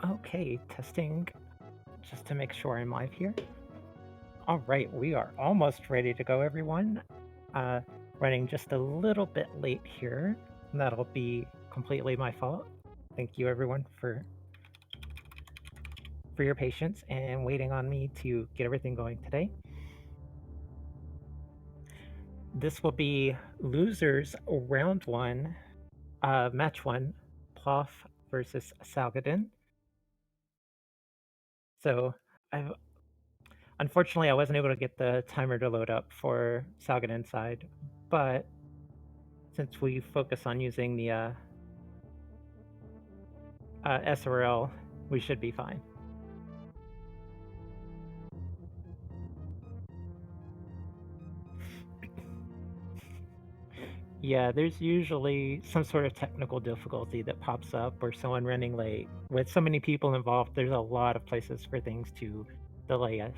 Okay, testing just to make sure I'm live here. All right, we are almost ready to go, everyone. Uh, Running just a little bit late here. And that'll be completely my fault. Thank you, everyone, for your patience and waiting on me to get everything going today. This will be losers round one, match one, Plof versus Salgadin. So unfortunately, I wasn't able to get the timer to load up for Salgadin side, but since we focus on using the SRL, we should be fine. Yeah, there's usually some sort of technical difficulty that pops up or someone running late. With so many people involved, there's a lot of places for things to delay us.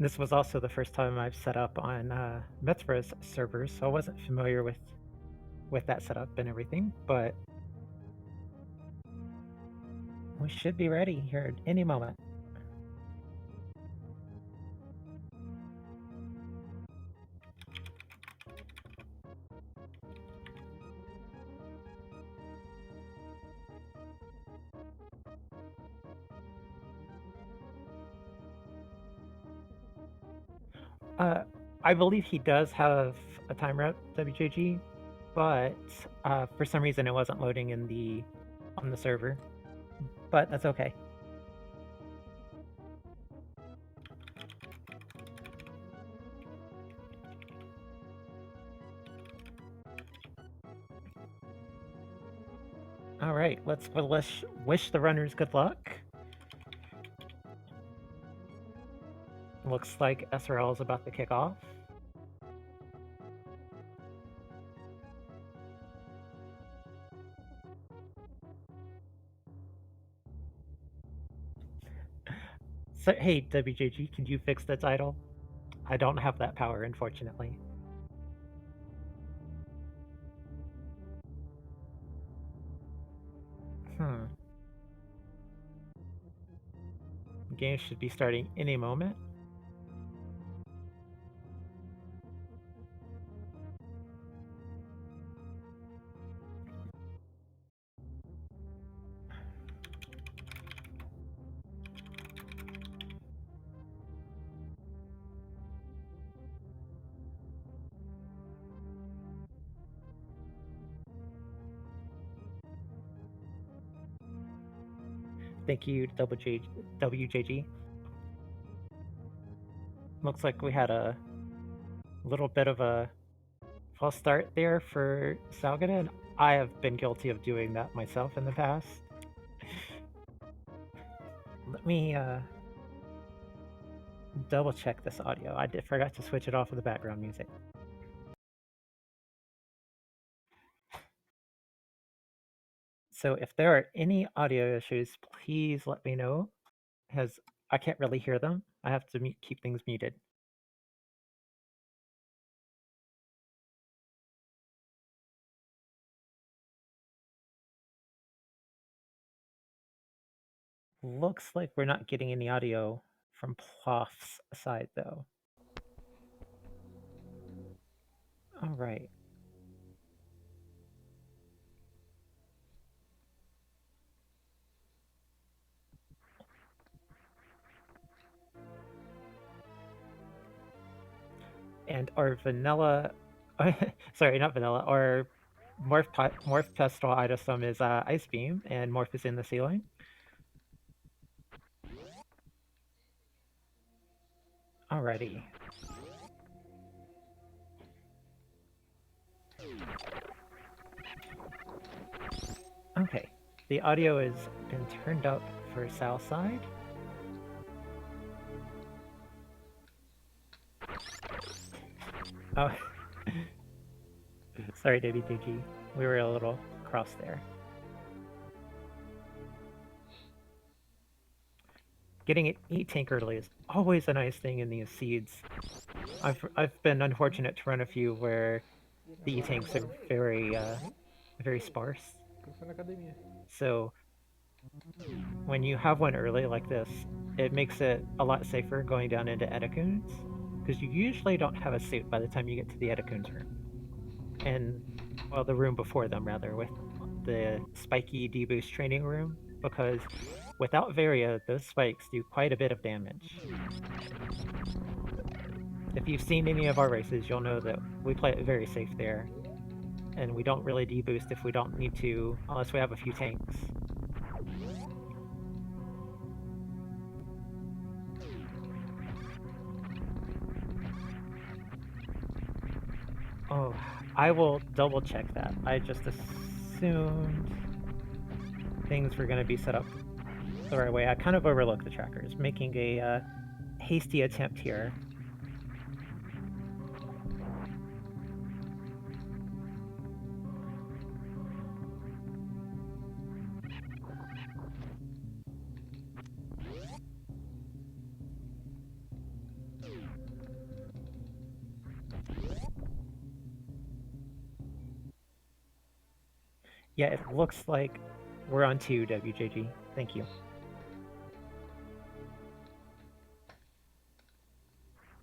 This was also the first time I've set up on Mithra's servers, so I wasn't familiar with that setup and everything, but we should be ready here at any moment. I believe he does have a time rep, WJG, but for some reason it wasn't loading on the server. But that's okay. All right, let's wish the runners good luck. Looks like SRL is about to kick off. So, hey, WJG, can you fix the title? I don't have that power, unfortunately. The game should be starting any moment. Thank you, WJG. Looks like we had a little bit of a false start there for Salgadin. I have been guilty of doing that myself in the past. Let me double check this audio. I forgot to switch it off of the background music. So if there are any audio issues, please let me know, because I can't really hear them. I have to keep things muted. Looks like we're not getting any audio from Plof's side, though. All right. And our vanilla, sorry, not vanilla, our morph pestle item is Ice Beam, and morph is in the ceiling. Alrighty. Okay, the audio has been turned up for south side. Oh, sorry, WTG. We were a little cross there. Getting an E-tank early is always a nice thing in these seeds. I've been unfortunate to run a few where the E-tanks are very sparse. So when you have one early like this, it makes it a lot safer going down into Edacoons, because you usually don't have a suit by the time you get to the Edacoons room. And, well, the room before them, rather, with the spiky deboost training room, because without Varia, those spikes do quite a bit of damage. If you've seen any of our races, you'll know that we play it very safe there, and we don't really deboost if we don't need to, unless we have a few tanks. Oh, I will double check that. I just assumed things were going to be set up the right way. I kind of overlooked the trackers, making a hasty attempt here. Yeah, it looks like we're on 2, WJG. Thank you.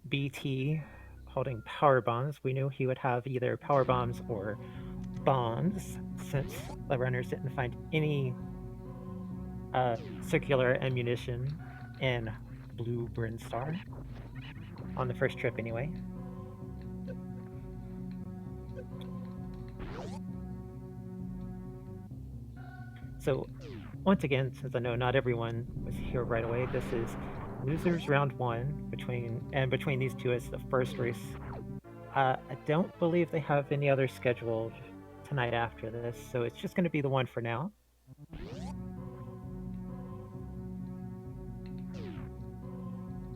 BT holding power bombs. We knew he would have either power bombs or bombs, since the runners didn't find any circular ammunition in Blue Brinstar on the first trip anyway. So once again, since I know not everyone was here right away, this is losers round 1 between these two is the first race. I don't believe they have any other scheduled tonight after this, so it's just going to be the one for now.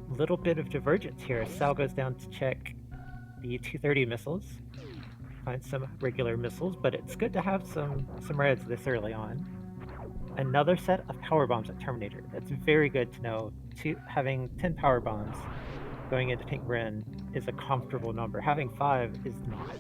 Little bit of divergence here. Sal goes down to check the 230 missiles, find some regular missiles, but it's good to have some reds this early on. Another set of power bombs at Terminator. That's very good to know. Having 10 power bombs going into Pink Bren is a comfortable number. Having 5 is not.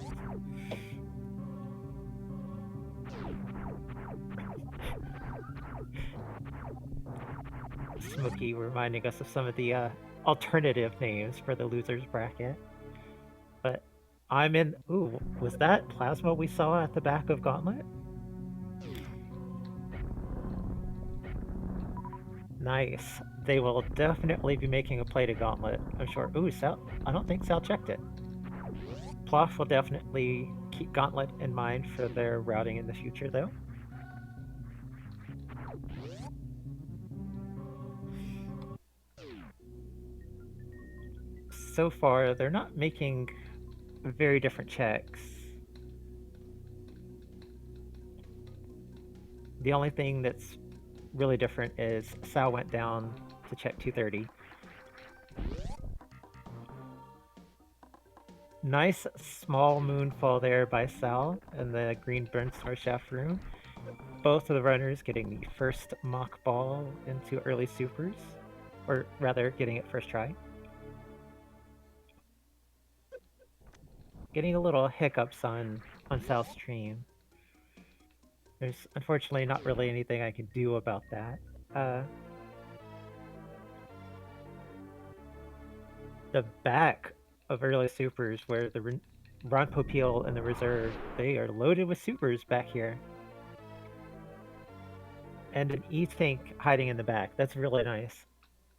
Smokey reminding us of some of the alternative names for the losers bracket. But I'm in... Ooh, was that plasma we saw at the back of Gauntlet? Nice. They will definitely be making a play to Gauntlet, I'm sure. Ooh, Sal... I don't think Sal checked it. Plof will definitely keep Gauntlet in mind for their routing in the future, though. So far, they're not making very different checks. The only thing that's really different is Sal went down to check 230. Nice small moonfall there by Sal in the green Burnstar shaft room. Both of the runners getting the first mock ball into early supers, or rather getting it first try. Getting a little hiccups on Sal's stream. There's unfortunately not really anything I can do about that. The back of early supers, where the Ron Popeil and the reserve, they are loaded with supers back here. And an E-tank hiding in the back. That's really nice.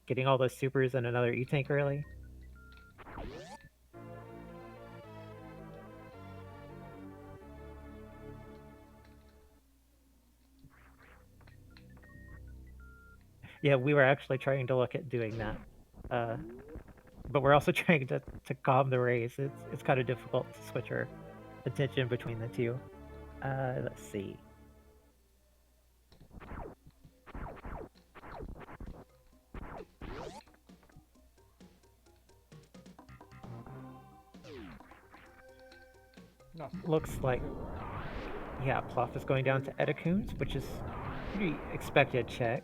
Getting all those supers and another E-tank early. Yeah, we were actually trying to look at doing that. But we're also trying to calm the race. It's kind of difficult to switch our attention between the two. Let's see. Looks like, yeah, Plof is going down to Edacoons, which is pretty expected check.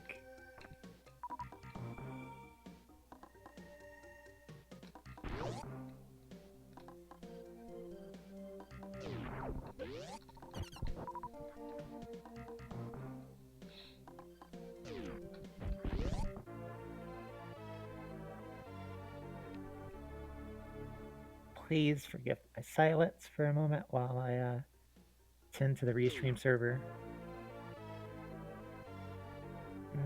please forgive my silence for a moment while I tend to the restream server.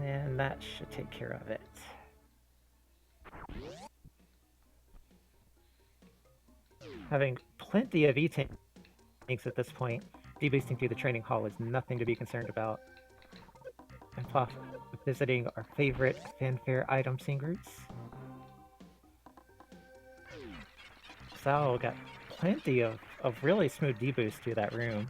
And that should take care of it. Having plenty of E-tanks at this point, deboosting through the training hall is nothing to be concerned about. And Plof visiting our favorite fanfare item singers. Sal got plenty of really smooth deboost through that room.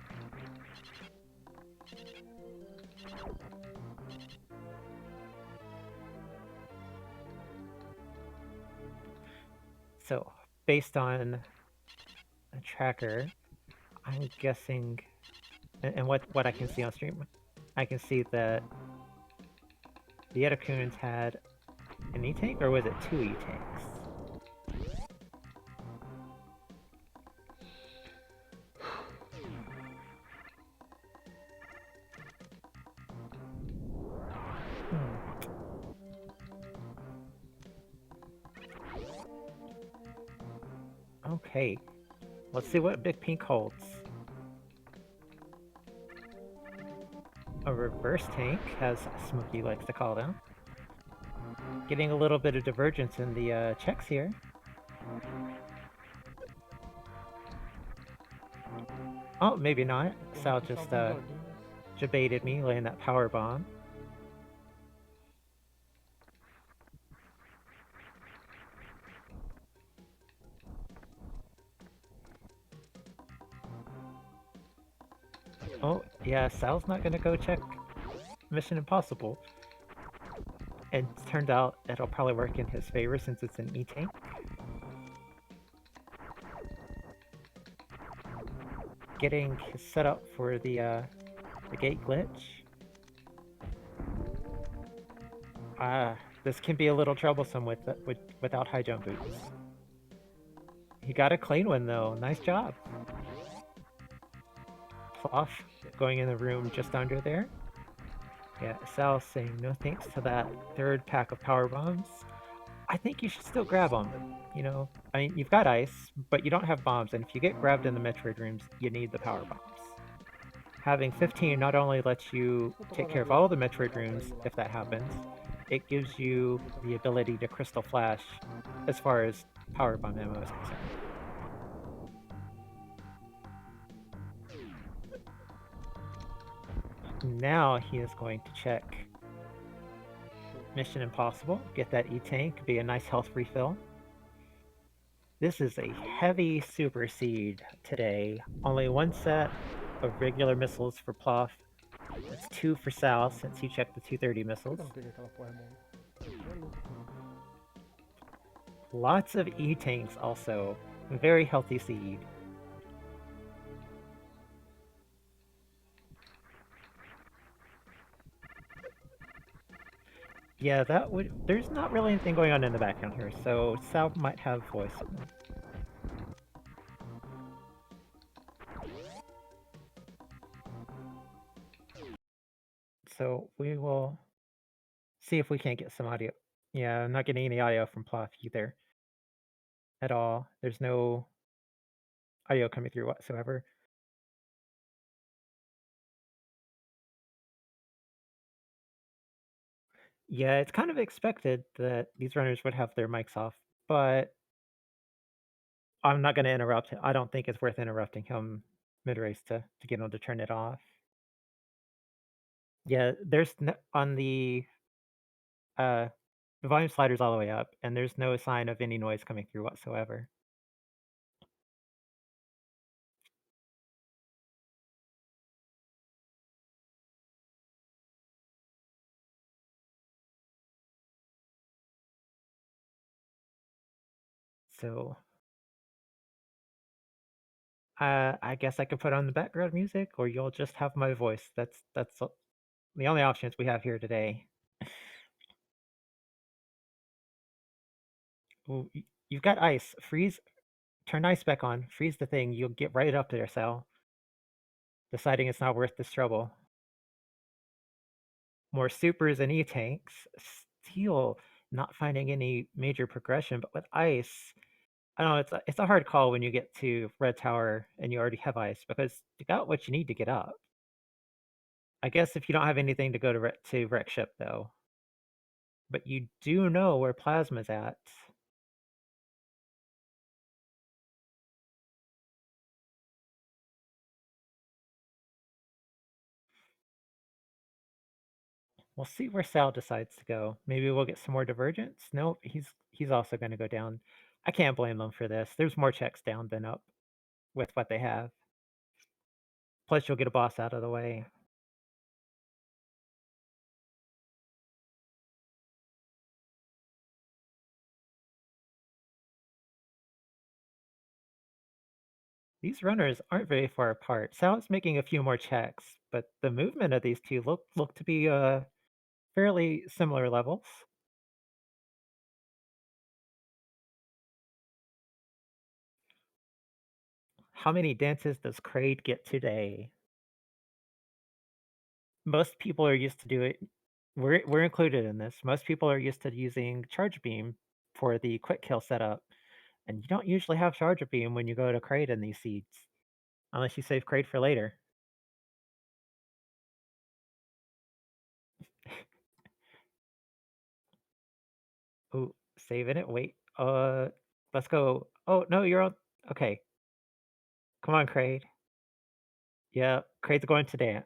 So, based on a tracker, I'm guessing, and what I can see on stream, I can see that the Edacoons had an E-tank, or was it 2 E-tanks? Okay, let's see what Big Pink holds. A reverse tank, as Smokey likes to call them. Getting a little bit of divergence in the checks here. Oh, maybe not. Sal just baited me, laying that power bomb. Oh, yeah, Sal's not gonna go check Mission Impossible. And it turned out it'll probably work in his favor since it's an E-tank. Getting set up for the gate glitch. This can be a little troublesome without high jump boots. He got a clean one though. Nice job. Plof going in the room just under there. Yeah, Sal saying no thanks to that third pack of power bombs. I think you should still grab them. You know, I mean, you've got ice, but you don't have bombs, and if you get grabbed in the Metroid rooms, you need the power bombs. Having 15 not only lets you take care of all the Metroid rooms if that happens, it gives you the ability to Crystal Flash as far as power bomb ammo is concerned. Now he is going to check Mission Impossible, get that E-tank, be a nice health refill. This is a heavy super seed today. Only one set of regular missiles for Plof. That's 2 for Sal since he checked the 230 missiles. Lots of E-tanks also. Very healthy seed. Yeah, that would... There's not really anything going on in the background here, so Sal might have voice. So we will see if we can't get some audio. Yeah, I'm not getting any audio from Plof either. At all. There's no audio coming through whatsoever. Yeah, it's kind of expected that these runners would have their mics off, but I'm not going to interrupt him. I don't think it's worth interrupting him mid-race to get him to turn it off. Yeah, there's on the volume slider's all the way up, and there's no sign of any noise coming through whatsoever. So I guess I could put on the background music, or you'll just have my voice. That's the only options we have here today. Ooh, you've got ice. Freeze. Turn ice back on. Freeze the thing. You'll get right up there, Sal. Deciding it's not worth this trouble. More supers and E-tanks. Still not finding any major progression, but with ice, I don't know, it's a hard call when you get to Red Tower and you already have ice because you got what you need to get up. I guess if you don't have anything to go to wreck ship though, but you do know where Plasma's at. We'll see where Sal decides to go. Maybe we'll get some more divergence. Nope, he's also going to go down. I can't blame them for this. There's more checks down than up with what they have. Plus, you'll get a boss out of the way. These runners aren't very far apart. Sal's making a few more checks, but the movement of these two look to be fairly similar levels. How many dances does Kraid get today? Most people are used to do it. We're included in this. Most people are used to using Charge Beam for the quick kill setup, and you don't usually have Charge Beam when you go to Kraid in these seeds, unless you save Kraid for later. Ooh, saving it. Wait. Let's go. Oh no, you're on. Okay, come on, Kraid. Yeah, Kraid's going to dance.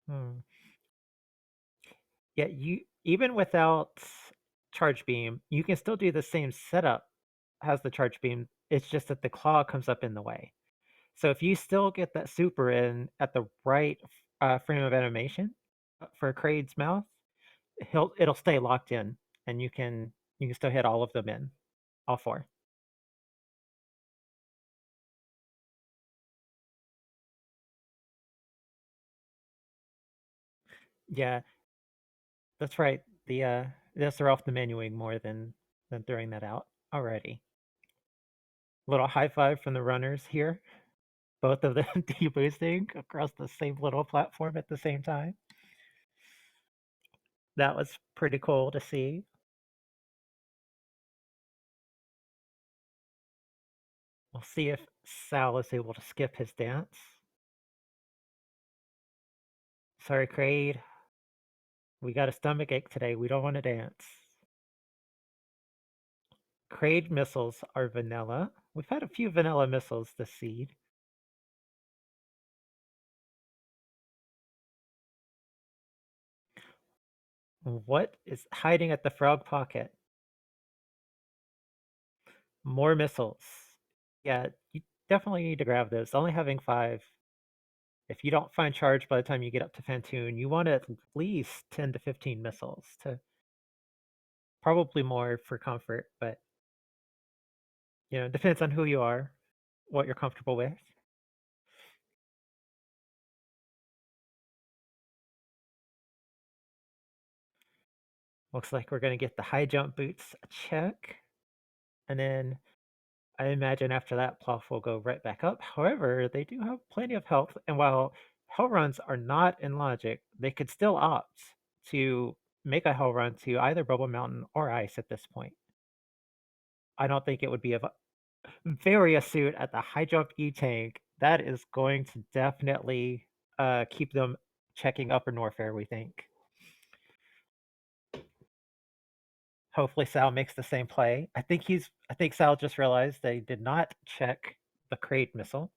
Hmm. Yeah, you even without Charge Beam, you can still do the same setup as the Charge Beam. It's just that the claw comes up in the way. So if you still get that super in at the right frame of animation for Kraid's mouth, it'll stay locked in, and you can still hit all of them in, all four. Yeah, that's right. That's they're off the menuing more than throwing that out already. Little high five from the runners here. Both of them deboosting across the same little platform at the same time. That was pretty cool to see. We'll see if Sal is able to skip his dance. Sorry, Kraid. We got a stomach ache today. We don't want to dance. Kraid missiles are vanilla. We've had a few vanilla missiles this seed. What is hiding at the frog pocket? More missiles. Yeah, you definitely need to grab those. Only having 5. If you don't find charge by the time you get up to Fantoon, you want at least 10 to 15 missiles to probably more for comfort, but depends on who you are, what you're comfortable with. Looks like we're going to get the high jump boots check. And then I imagine after that, Plof will go right back up. However, they do have plenty of health. And while hell runs are not in logic, they could still opt to make a hell run to either Bubble Mountain or Ice at this point. I don't think it would be a very astute at the high jump E-Tank. That is going to definitely keep them checking upper Norfair, we think. Hopefully Sal makes the same play. I think Sal just realized they did not check the crate missile.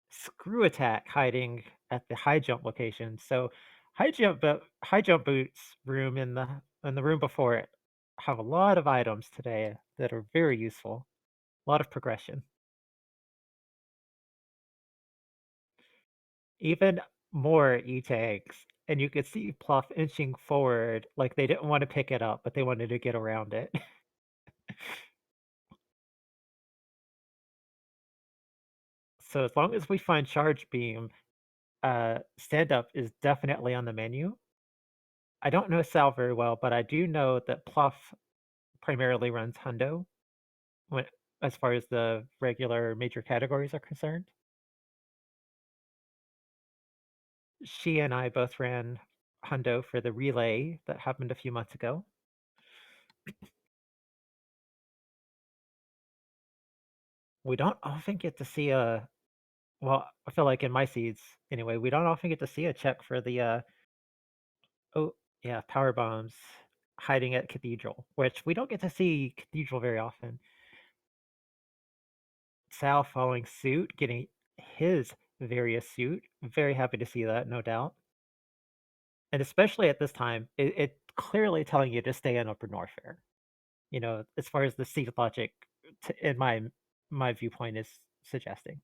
Screw attack hiding at the high jump location. So high jump boots room in the room before it have a lot of items today that are very useful. A lot of progression. Even more E-tanks. And you could see Pluff inching forward like they didn't want to pick it up, but they wanted to get around it. So as long as we find Charge Beam, stand up is definitely on the menu. I don't know Sal very well, but I do know that Pluff primarily runs Hundo as far as the regular major categories are concerned. She and I both ran Hundo for the relay that happened a few months ago. We don't often get to see a, well, I feel like in my seeds anyway, we don't often get to see a check for the oh yeah, power bombs hiding at Cathedral, which we don't get to see Cathedral very often. Sal following suit, getting his various suit. Very happy to see that, no doubt. And especially at this time, it clearly telling you to stay in Upper Norfair. You know, as far as the seed logic, in my viewpoint, is suggesting.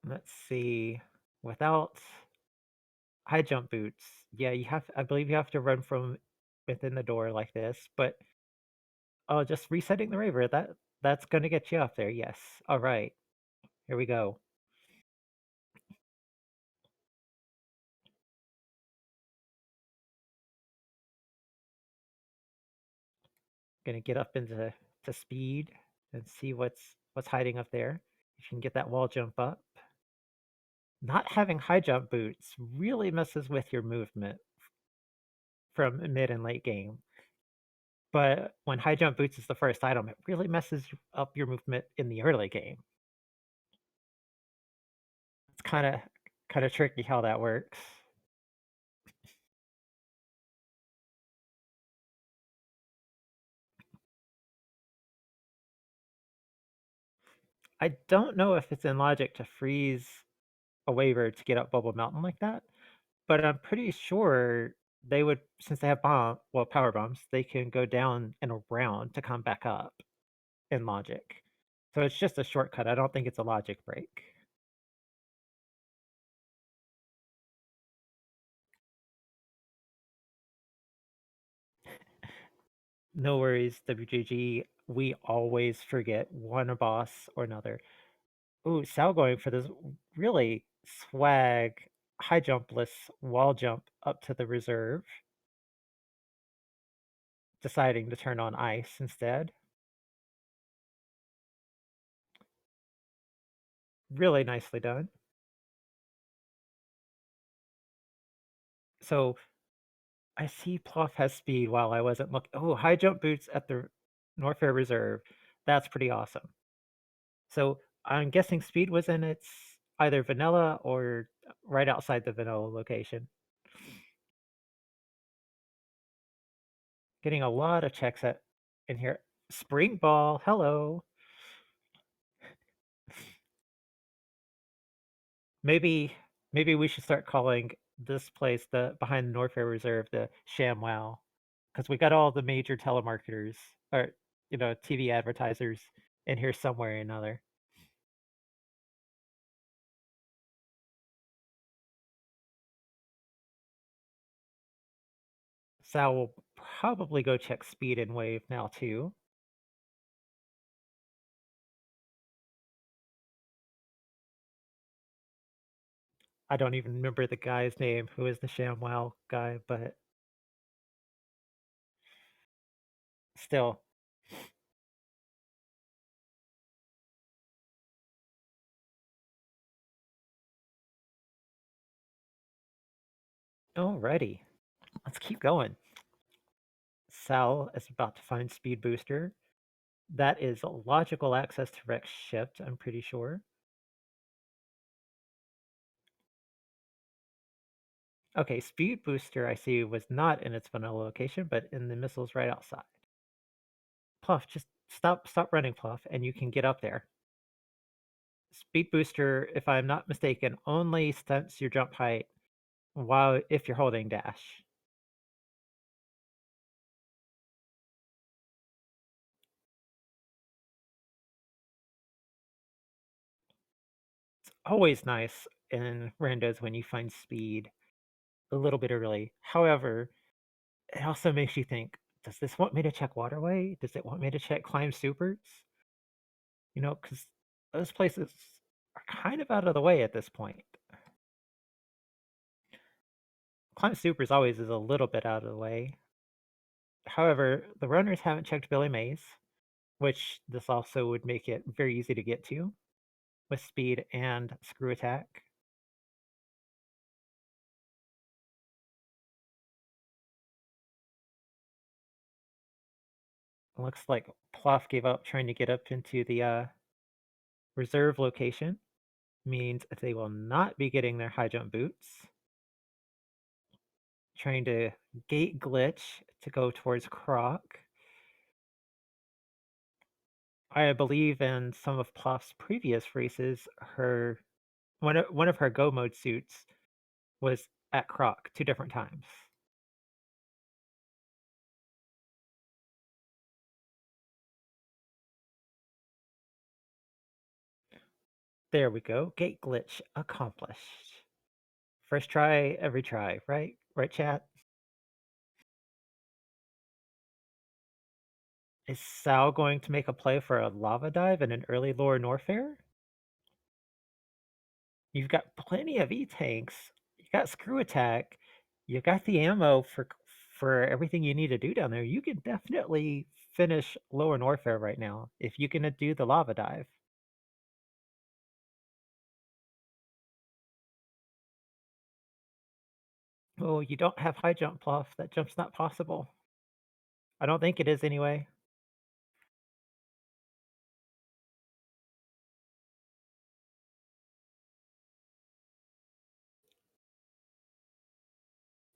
Let's see. Without high jump boots, yeah, you have. I believe you have to run from within the door like this. But oh, just resetting the raver, that's gonna get you up there. Yes. All right. Here we go. Gonna get up into speed and see what's hiding up there. You can get that wall jump up. Not having high jump boots really messes with your movement from mid and late game. But when high jump boots is the first item, it really messes up your movement in the early game. It's kind of tricky how that works. I don't know if it's in logic to freeze a waiver to get up Bubble Mountain like that, but I'm pretty sure they would, since they have power bombs, they can go down and around to come back up in logic. So it's just a shortcut. I don't think it's a logic break. No worries, WGG. We always forget one boss or another. Ooh, Sal going for this really swag high jumpless wall jump up to the reserve, deciding to turn on ice instead. Really nicely done. So I see Plof has speed while I wasn't looking. Oh, high jump boots at the Norfair Reserve. That's pretty awesome. So I'm guessing speed was in its either vanilla or right outside the vanilla location. Getting a lot of checks in here. Spring ball, hello. Maybe we should start calling this place the behind the Norfair Reserve the ShamWow, because we got all the major telemarketers or TV advertisers in here somewhere or another. Sal will probably go check speed and wave now too. I don't even remember the guy's name who is the ShamWow guy, but still. Alrighty, let's keep going. Sal is about to find speed booster. That is logical access to Rex shipped, I'm pretty sure. Okay, speed booster I see was not in its vanilla location, but in the missiles right outside. Plof, just stop running, Plof, and you can get up there. Speed booster, if I'm not mistaken, only stunts your jump height while if you're holding dash. It's always nice in randos when you find speed a little bit early. However, it also makes you think, does this want me to check waterway? Does it want me to check climb supers? Because those places are kind of out of the way at this point. Climb Supers always is a little bit out of the way. However, the runners haven't checked Billy Mays, which this also would make it very easy to get to with speed and screw attack. Looks like Plof gave up trying to get up into the reserve location. Means they will not be getting their high jump boots. Trying to gate glitch to go towards Croc. I believe in some of Plof's previous races, one of her go mode suits was at Croc 2 different times. There we go. Gate glitch accomplished. First try, every try, right? Right, chat? Is Sal going to make a play for a lava dive in an early Lower Norfair? You've got plenty of E-tanks. You got screw attack. You got the ammo for everything you need to do down there. You can definitely finish Lower Norfair right now if you can do the lava dive. Oh, you don't have high jump, Pluff. That jump's not possible. I don't think it is anyway.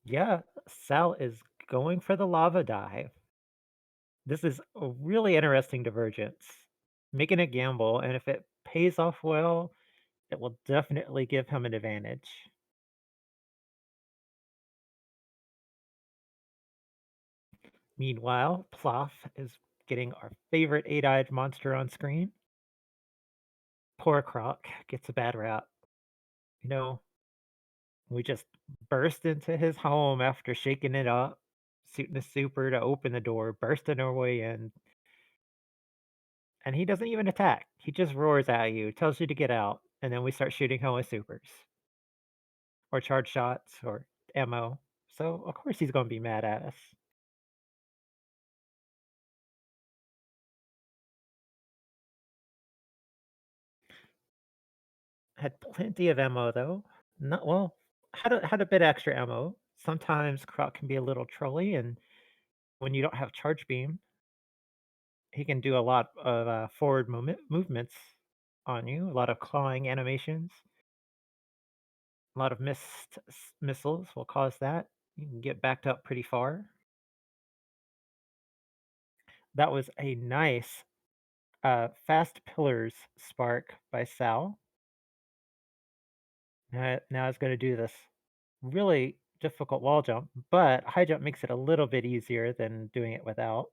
Yeah, Sal is going for the lava dive. This is a really interesting divergence. Making a gamble, and if it pays off well, it will definitely give him an advantage. Meanwhile, Plof is getting our favorite 8-eyed monster on screen. Poor Croc gets a bad rap. You know, we just burst into his home after shaking it up, suiting the super to open the door, bursting our way in, and he doesn't even attack. He just roars at you, tells you to get out, and then we start shooting him with supers or charge shots or ammo. So of course he's going to be mad at us. Had plenty of ammo though. Not well. Had a bit extra ammo. Sometimes Croc can be a little trolly, and when you don't have charge beam, he can do a lot of forward movements on you. A lot of clawing animations. A lot of missed missiles will cause that. You can get backed up pretty far. That was a nice fast pillars spark by Sal. Now it's going to do this really difficult wall jump, but high jump makes it a little bit easier than doing it without.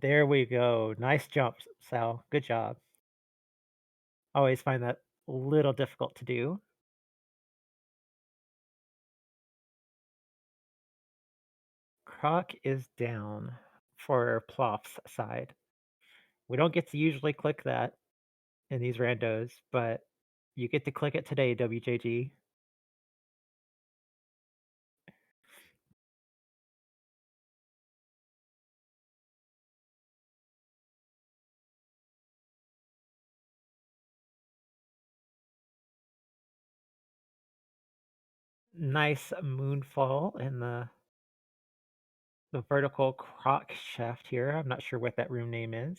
There we go. Nice jump, Sal. Good job. Always find that a little difficult to do. Croc is down for Plof's side. We don't get to usually click that in these randos, but you get to click it today, WJG. Nice moonfall in the vertical croc shaft here. I'm not sure what that room name is.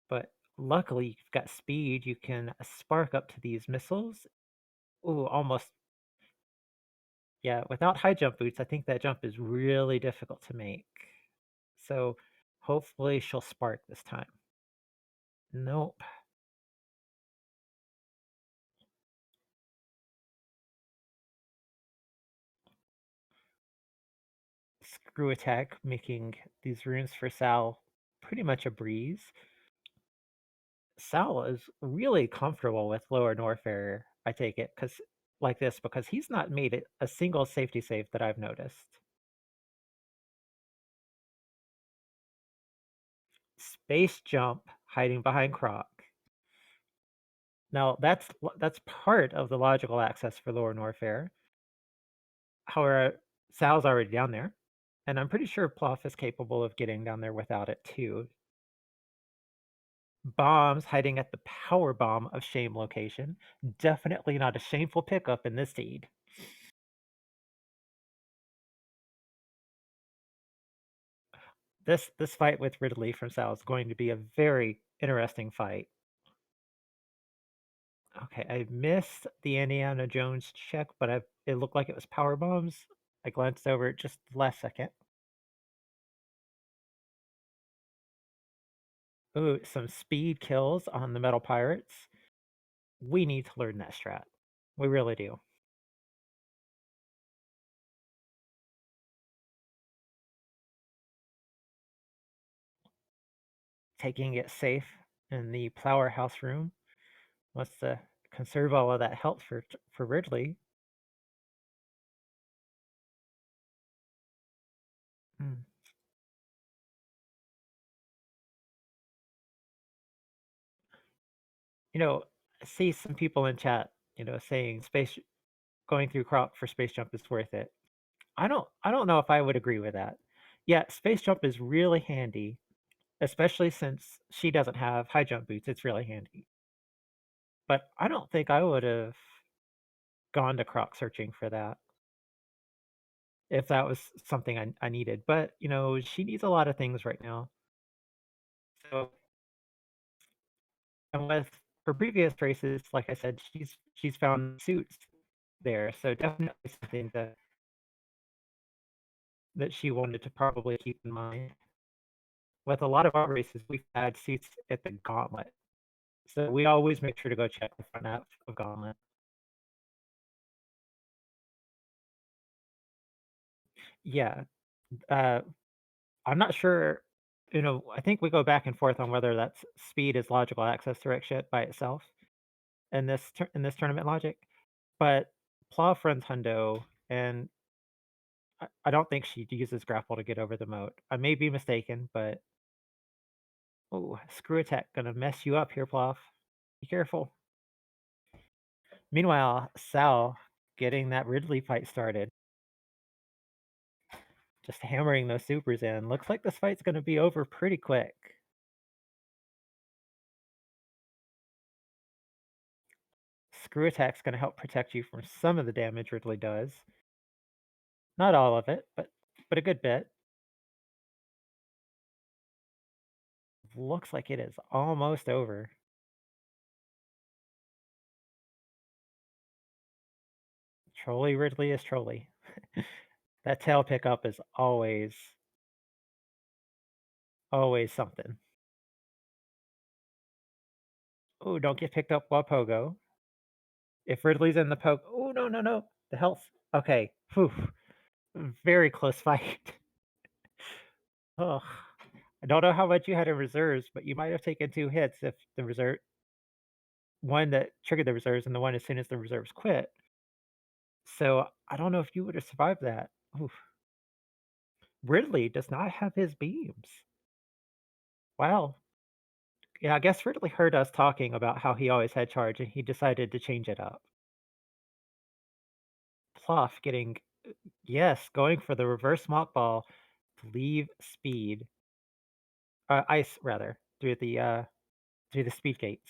But luckily you've got speed. You can spark up to these missiles. Ooh, almost. Yeah, without high jump boots, I think that jump is really difficult to make. So hopefully she'll spark this time. Nope. Screw attack, making these runes for Sal pretty much a breeze. Sal is really comfortable with Lower Norfair, I take it, because he's not made it a single safety save that I've noticed. Base jump, hiding behind Croc. Now that's part of the logical access for Lower Norfair. However, Sal's already down there, and I'm pretty sure Plof is capable of getting down there without it too. Bombs hiding at the power bomb of shame location. Definitely not a shameful pickup in this seed. This fight with Ridley from Sal is going to be a very interesting fight. Okay, I missed the Indiana Jones check, but it looked like it was power bombs. I glanced over it just last second. Ooh, some speed kills on the Metal Pirates. We need to learn that strat. We really do. Taking it safe in the Plower House room. Wants to conserve all of that health for Ridley. Hmm. You know, I see some people in chat, saying space going through crop for space jump is worth it. I don't know if I would agree with that. Yeah, space jump is really handy, especially since she doesn't have high jump boots. It's really handy. But I don't think I would have gone to croc searching for that if that was something I needed. But she needs a lot of things right now. So, and with her previous races, like I said, she's found suits there. So definitely something that she wanted to probably keep in mind. With a lot of our races, we've had suits at the gauntlet. So we always make sure to go check the front half of gauntlet. Yeah. Uh, I'm not sure, I think we go back and forth on whether that's speed is logical access direct shit by itself in this tournament logic. But Plof runs Hundo, and I don't think she uses grapple to get over the moat. I may be mistaken, but oh, screw attack gonna mess you up here, Plof. Be careful. Meanwhile, Sal getting that Ridley fight started. Just hammering those supers in. Looks like this fight's gonna be over pretty quick. Screw attack's gonna help protect you from some of the damage Ridley does. Not all of it, but a good bit. Looks like it is almost over. Trolly Ridley is Trolly. That tail pickup is always something. Oh, don't get picked up while Pogo. If Ridley's in the poke, oh no no no, the health. Okay, whew, very close fight. Ugh. I don't know how much you had in reserves, but you might have taken 2 hits if the reserve one that triggered the reserves and the one as soon as the reserves quit. So I don't know if you would have survived that. Oof. Ridley does not have his beams. Wow. Yeah, I guess Ridley heard us talking about how he always had charge and he decided to change it up. Plof getting, yes, going for the reverse mock ball to leave speed, ice rather, through the speed gates.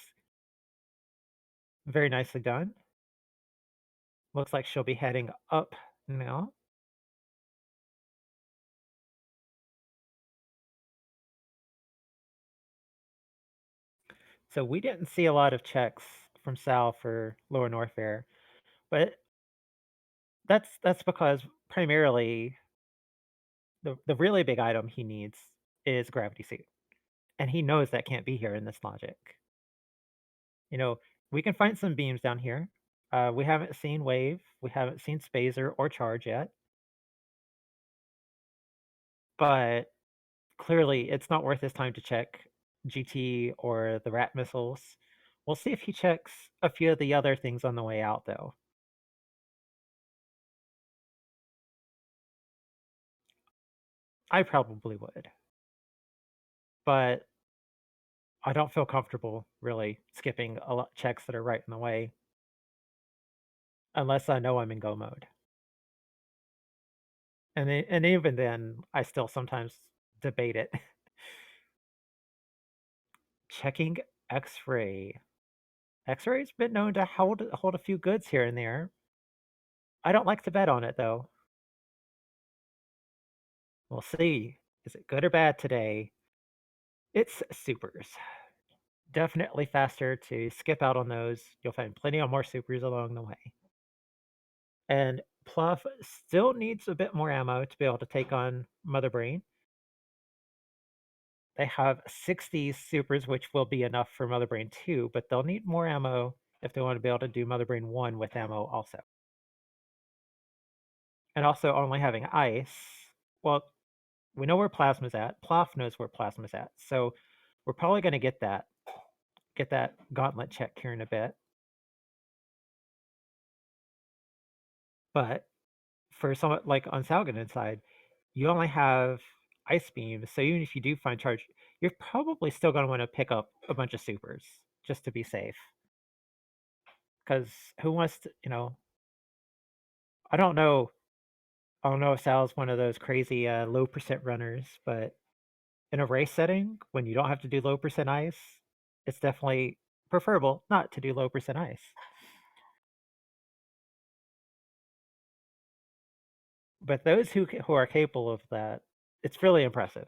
Very nicely done. Looks like she'll be heading up now. So we didn't see a lot of checks from Sal for Lower Norfair, but that's because primarily the really big item he needs is Gravity Suit, and he knows that can't be here in this logic. You know, we can find some beams down here. We haven't seen Wave, we haven't seen Spazer or Charge yet, but clearly it's not worth his time to check GT or the Rat missiles. We'll see if he checks a few of the other things on the way out, though. I probably would. But I don't feel comfortable really skipping a lot checks that are right in the way unless I know I'm in go mode. And even then, I still sometimes debate it. Checking X-ray. X-ray's been known to hold a few goods here and there. I don't like to bet on it though. We'll see. Is it good or bad today? It's supers. Definitely faster to skip out on those. You'll find plenty of more supers along the way. And Plof still needs a bit more ammo to be able to take on Mother Brain. They have 60 supers, which will be enough for Mother Brain 2, but they'll need more ammo if they want to be able to do Mother Brain 1 with ammo also. And also only having ice, well, we know where Plasma's at. Plof knows where Plasma's at. So we're probably going to get that gauntlet check here in a bit. But for someone like on Salgadin side, you only have Ice Beam, so even if you do find charge, you're probably still going to want to pick up a bunch of supers just to be safe. Because who wants to, I don't know. I don't know if Sal's one of those crazy low percent runners, but in a race setting, when you don't have to do low percent ice, it's definitely preferable not to do low percent ice. But those who are capable of that, it's really impressive.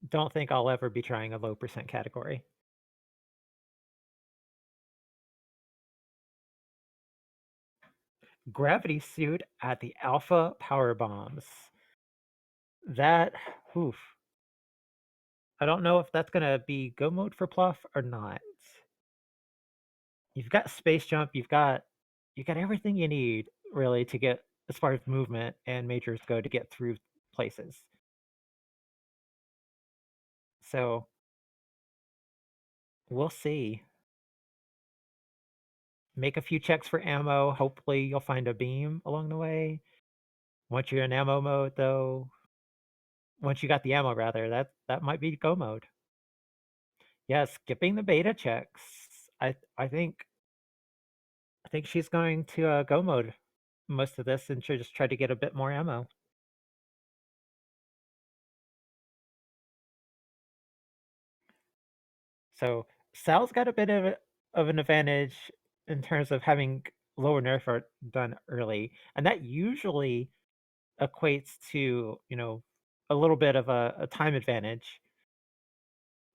Don't think I'll ever be trying a low percent category. Gravity suit at the Alpha Power Bombs. That, oof. I don't know if that's gonna be go mode for Plof or not. You've got space jump, you've got everything you need really to get as far as movement and majors go to get through places. So we'll see. Make a few checks for ammo. Hopefully you'll find a beam along the way. Once you're in ammo mode though, once you got the ammo rather, that might be go mode. Yeah, skipping the beta checks. I think she's going to go mode most of this and she'll just try to get a bit more ammo. So Sal's got a bit of an advantage in terms of having lower nerf art done early, and that usually equates to a little bit of a time advantage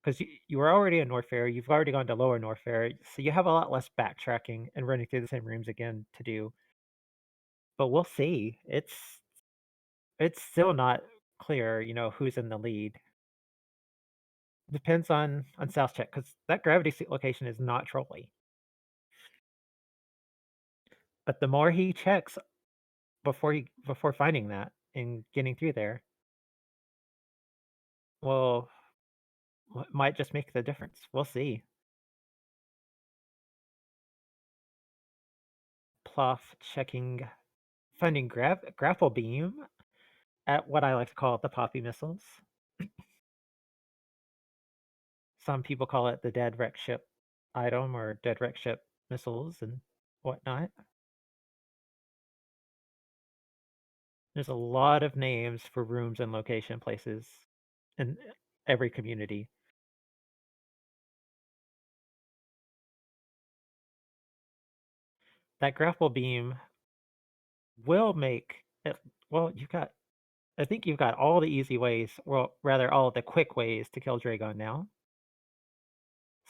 because you were already in Norfair, you've already gone to lower Norfair, so you have a lot less backtracking and running through the same rooms again to do. But we'll see. It's still not clear, who's in the lead. Depends on Sal's check because that gravity seat location is not trolly. But the more he checks before finding that and getting through there, well, might just make the difference. We'll see. Plof checking, finding grapple beam at what I like to call the poppy missiles. Some people call it the dead wreck ship item or dead wreck ship missiles and whatnot. There's a lot of names for rooms and location places in every community. That grapple beam will make it, well, I think you've got all the easy ways, well, rather all the quick ways to kill Dragon now.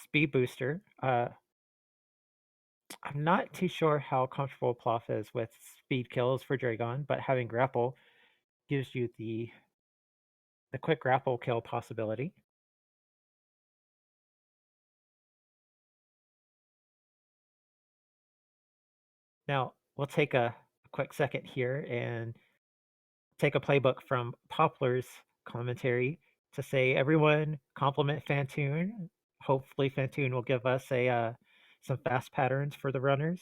Speed booster. I'm not too sure how comfortable Plof is with speed kills for Dragon, but having grapple gives you the quick grapple kill possibility. Now, we'll take a quick second here and take a playbook from Poplar's commentary to say, everyone compliment Fantoon. Hopefully Fantoon will give us some fast patterns for the runners.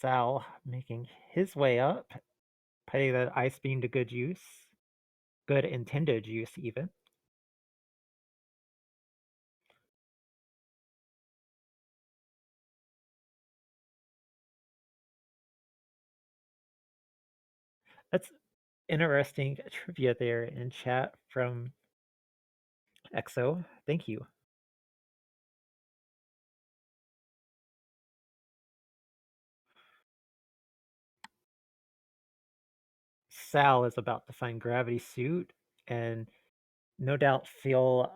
Sal making his way up, putting that ice beam to good use. Good intended use, even. That's interesting trivia there in chat from EXO. Thank you. Sal is about to find Gravity Suit and no doubt feel.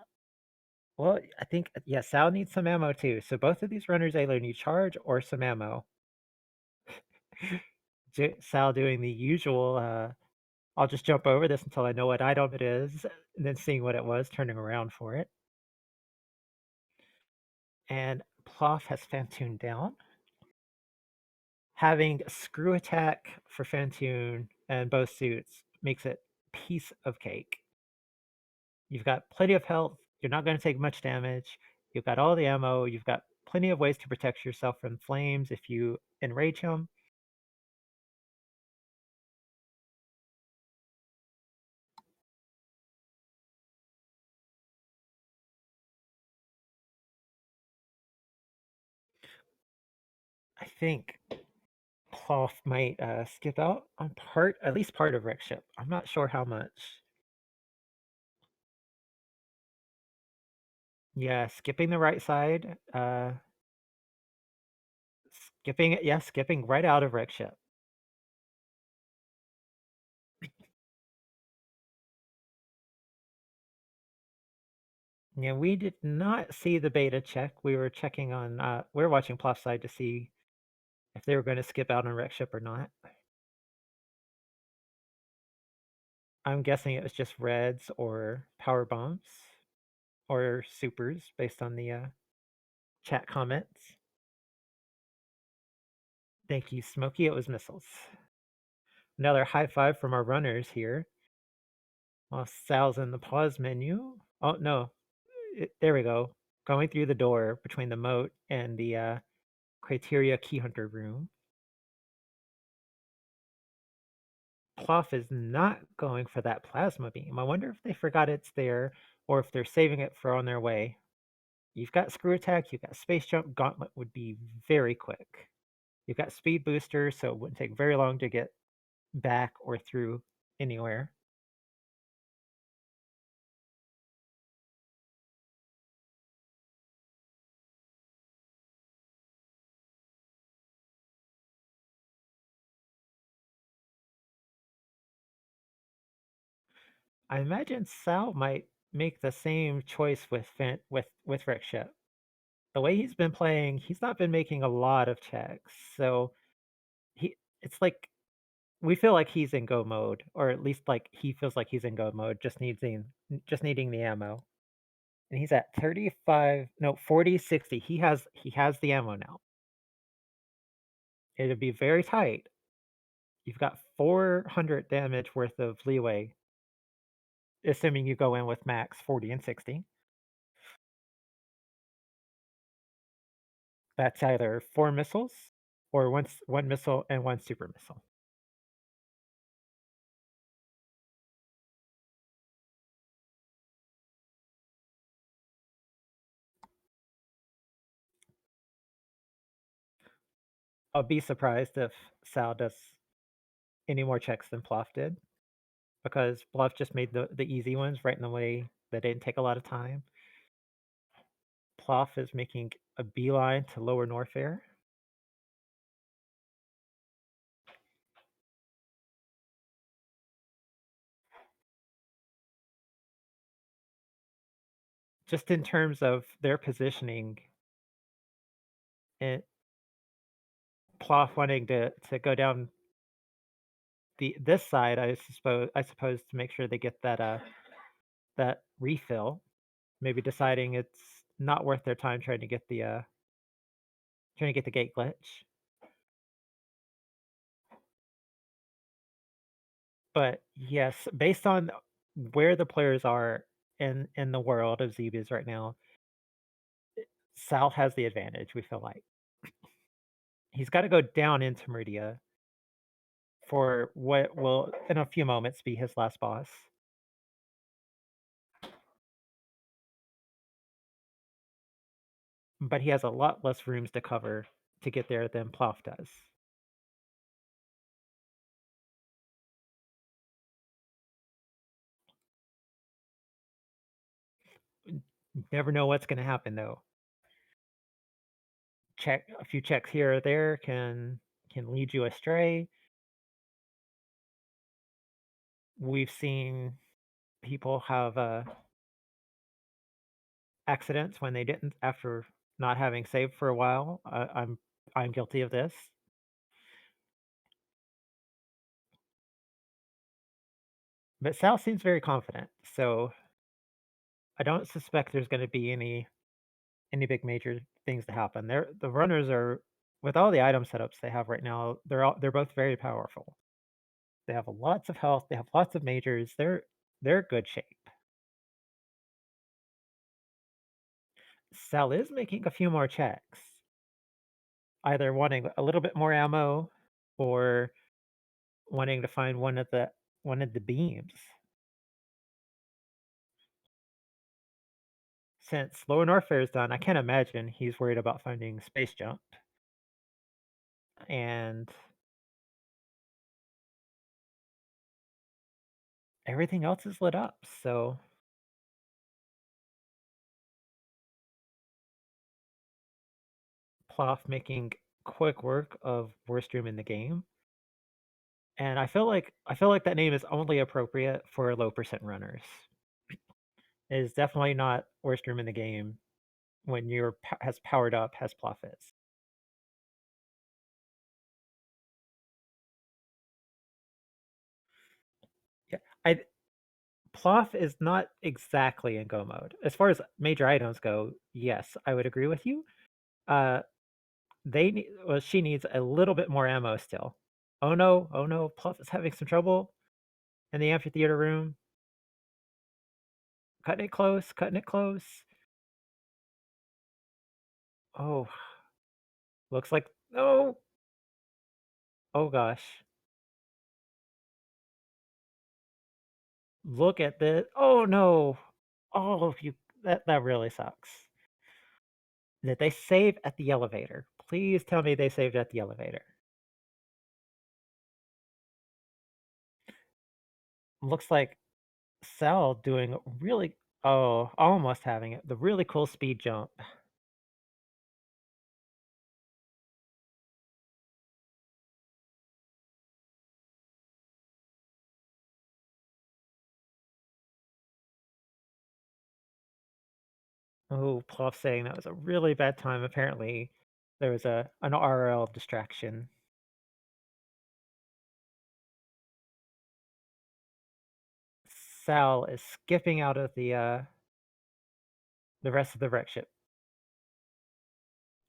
Well, I think, yeah, Sal needs some ammo too. So both of these runners either need charge or some ammo. Sal doing the usual, I'll just jump over this until I know what item it is, and then seeing what it was, turning around for it. And Plof has Fantoon down. Having Screw Attack for Fantoon and both suits makes it piece of cake. You've got plenty of health, you're not going to take much damage, you've got all the ammo, you've got plenty of ways to protect yourself from flames if you enrage him. I think Plof might skip out on at least part of Rick's ship. I'm not sure how much. Yeah, skipping the right side. Skipping right out of Rick's ship. Yeah, we did not see the beta check. We were checking on, we were watching Plof's side to see if they were going to skip out on Rick's ship or not. I'm guessing it was just reds or power bombs or supers based on the chat comments. Thank you, Smokey. It was missiles. Another high five from our runners here. While Sal's in the pause menu. Oh, no. There we go. Going through the door between the moat and the criteria key hunter room. Plof is not going for that plasma beam. I wonder if they forgot it's there or if they're saving it for on their way. You've got Screw Attack, you've got Space Jump. Gauntlet would be very quick. You've got Speed Booster, so it wouldn't take very long to get back or through anywhere. I imagine Sal might make the same choice with Rick Ship. The way he's been playing, he's not been making a lot of checks, so it's like we feel like he's in go mode, or at least like he feels like he's in go mode, just needing the ammo. And he's at 35, no, 40, 60. He has the ammo now. It'll be very tight. You've got 400 damage worth of leeway, assuming you go in with max 40 and 60. That's either 4 missiles or one missile and 1 super missile. I'll be surprised if Sal does any more checks than Plof did, because Plof just made the easy ones right in the way that didn't take a lot of time. Plof is making a beeline to Lower Norfair. Just in terms of their positioning, it, Plof wanting to go down this side, I suppose to make sure they get that refill. Maybe deciding it's not worth their time trying to get the gate glitch. But yes, based on where the players are in the world of Zebus right now, Sal has the advantage, we feel like. He's got to go down into Meridia for what will, in a few moments, be his last boss. But he has a lot less rooms to cover to get there than Plof does. Never know what's going to happen, though. A few checks here or there can lead you astray. We've seen people have accidents when they didn't after not having saved for a while. I'm guilty of this. But Sal seems very confident, so I don't suspect there's going to be any big major things to happen. The runners are, with all the item setups they have right now, they're both very powerful. They have lots of health. They have lots of majors. They're good shape. Sal is making a few more checks, either wanting a little bit more ammo or wanting to find one of the beams. Since Lower Norfair is done, I can't imagine he's worried about finding space junk. And everything else is lit up, so Plof making quick work of worst room in the game. And I feel like that name is only appropriate for low percent runners. It is definitely not worst room in the game when you're as powered up as Plof is. Yeah, Plof is not exactly in go mode. As far as major items go, yes, I would agree with you. Uh, she needs a little bit more ammo still. Oh no, Plof is having some trouble in the amphitheater room. Cutting it close, cutting it close. Oh, looks like, no. Oh gosh. Look at this. Oh no. Oh, that really sucks. Did they save at the elevator? Please tell me they saved at the elevator. Looks like Cell doing really, oh, almost having it. The really cool speed jump. Oh, Plof saying that was a really bad time. Apparently, there was an RL distraction. Sal is skipping out of the rest of the wreck ship.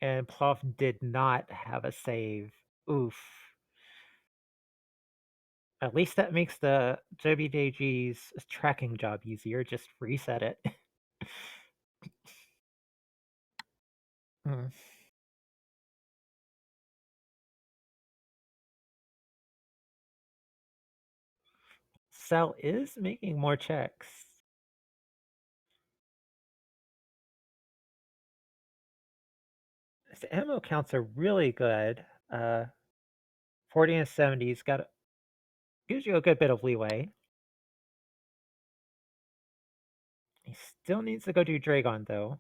And Plof did not have a save. Oof. At least that makes the WJG's tracking job easier. Just reset it. Hmm. Sal is making more checks. His ammo counts are really good. 40 and 70's gives you a good bit of leeway. He still needs to go do Dragon though.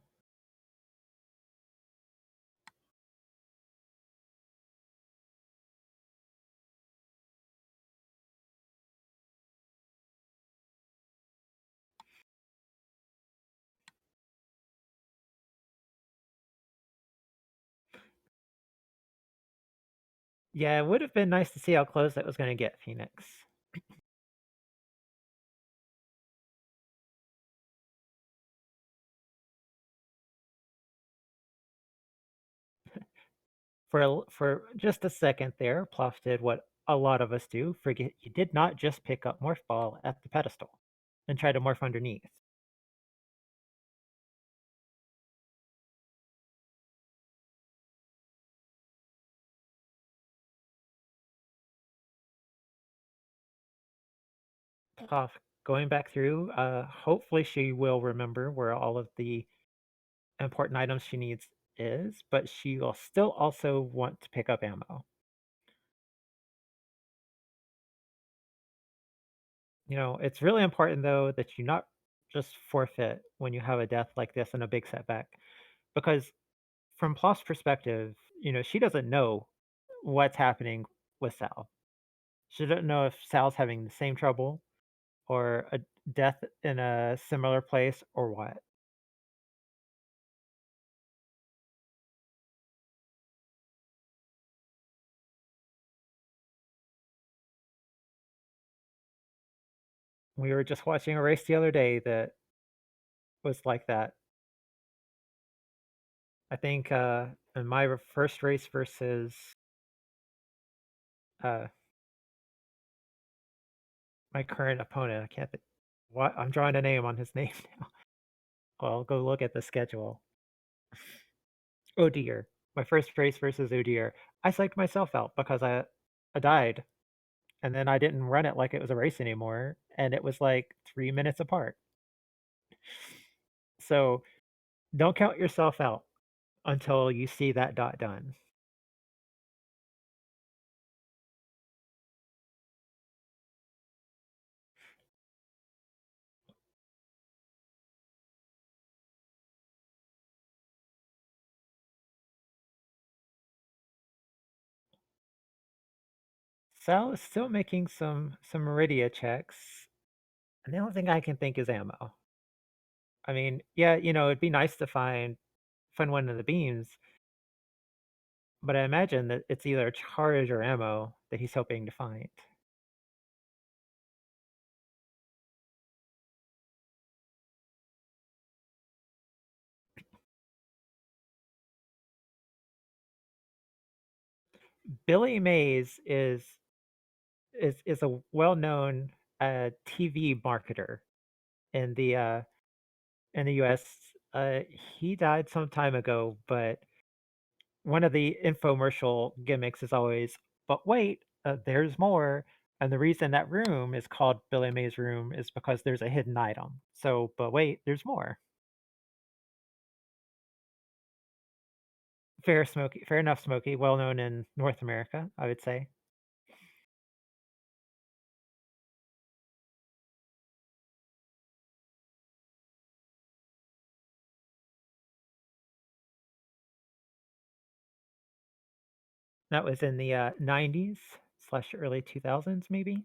Yeah, it would have been nice to see how close that was going to get, Phoenix. For just a second there, Plof did what a lot of us do. Forget you did not just pick up Morph Ball at the pedestal and try to morph underneath. Plof, going back through, hopefully she will remember where all of the important items she needs is, but she will still also want to pick up ammo. You know, it's really important though that you not just forfeit when you have a death like this and a big setback, because from Plof's perspective, you know, she doesn't know what's happening with Sal. She doesn't know if Sal's having the same trouble or a death in a similar place or what. We were just watching a race the other day that was like that. I think in my first race versus uh, my current opponent, I can't think what I'm drawing a name on his name now. Well, I'll go look at the schedule. Oh dear. My first race versus oh dear. I psyched myself out because I died. And then I didn't run it like it was a race anymore. And it was like 3 minutes apart. So don't count yourself out until you see that dot done. Sal is still making some Meridia checks. And the only thing I can think is ammo. I mean, yeah, you know, it'd be nice to find one of the beams, but I imagine that it's either charge or ammo that he's hoping to find. Billy Mays is a well-known TV marketer in the U.S. Uh, he died some time ago, but one of the infomercial gimmicks is always, but wait, there's more. And the reason that room is called Billy Mays' room is because there's a hidden item. So, but wait, there's more. Fair enough, Smokey. Well known in North America, I would say. That was in the 90s slash early 2000s, maybe.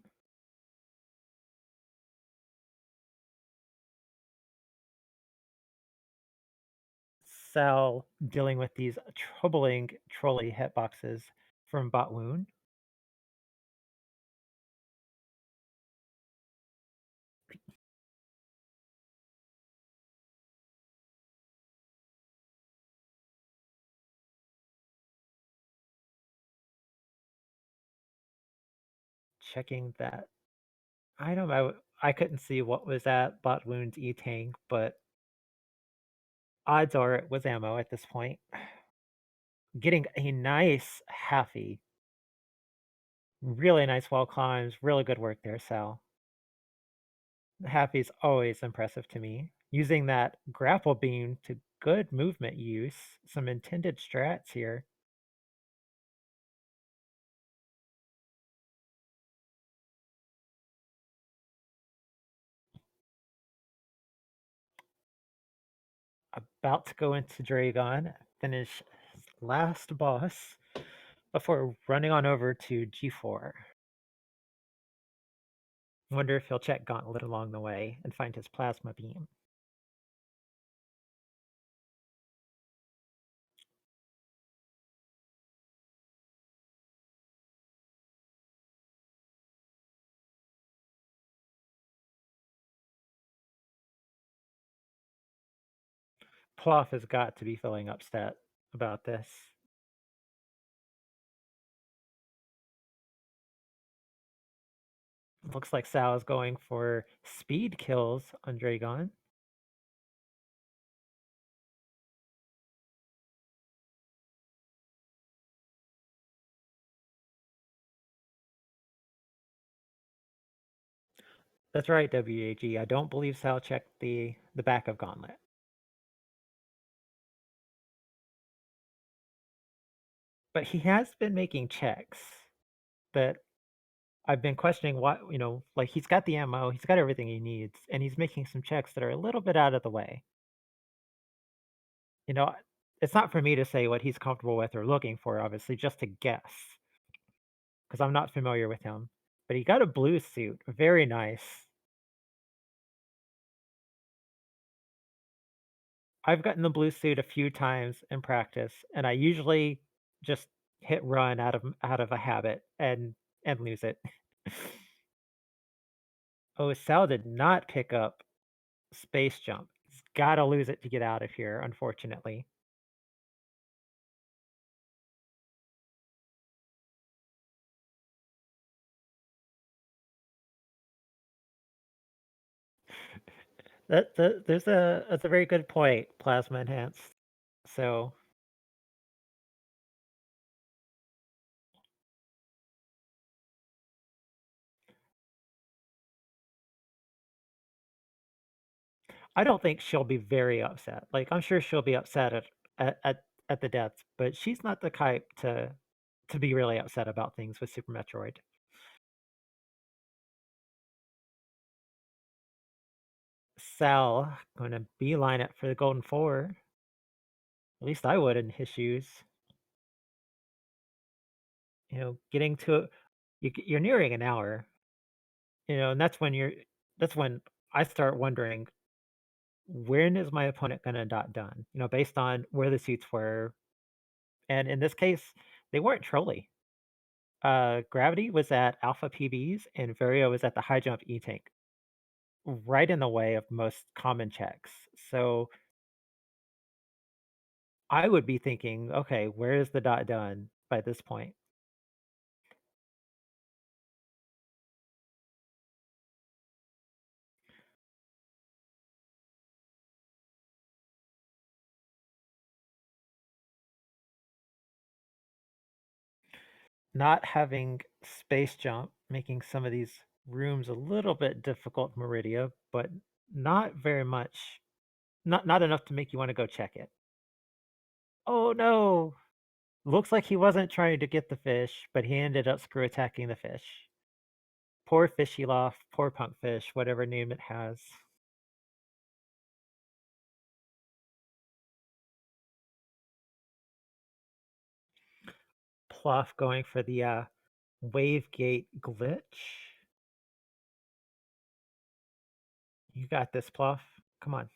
Sal dealing with these troubling trolley hitboxes from Botwoon. Checking that item. I couldn't see what was at Botwoon's E-Tank, but odds are it was ammo at this point. Getting a nice halfie. Really nice wall climbs. Really good work there, Sal. Happy's always impressive to me. Using that grapple beam to good movement use. Some intended strats here. About to go into Dragon, finish last boss before running on over to G4. Wonder if he'll check Gauntlet along the way and find his plasma beam. Plof has got to be feeling upset about this. Looks like Sal is going for speed kills on Dragon. That's right, WAG. I don't believe Sal checked the back of Gauntlet. But he has been making checks that I've been questioning what, like he's got the ammo, he's got everything he needs, and he's making some checks that are a little bit out of the way. You know, it's not for me to say what he's comfortable with or looking for, obviously, just to guess, because I'm not familiar with him. But he got a blue suit, very nice. I've gotten the blue suit a few times in practice, and I usually just hit run out of a habit and lose it. Oh, Sal did not pick up space jump. He's gotta lose it to get out of here, unfortunately. That's a very good point, plasma enhanced. So I don't think she'll be very upset. Like I'm sure she'll be upset at the deaths, but she's not the type to be really upset about things with Super Metroid. Sal gonna beeline it for the Golden Four. At least I would in his shoes. Getting to you're nearing an hour. And that's when I start wondering when is my opponent gonna dot done? Based on where the suits were, and in this case, they weren't trolly. Gravity was at Alpha PBs, and Vario was at the high jump E tank, right in the way of most common checks. So I would be thinking, okay, where is the dot done by this point? Not having space jump, making some of these rooms a little bit difficult, Meridia, but not very much, not enough to make you want to go check it. Oh no! Looks like he wasn't trying to get the fish, but he ended up screw attacking the fish. Poor fishy loft, poor punkfish, whatever name it has. Plof going for the wave gate glitch. You got this, Plof. Come on.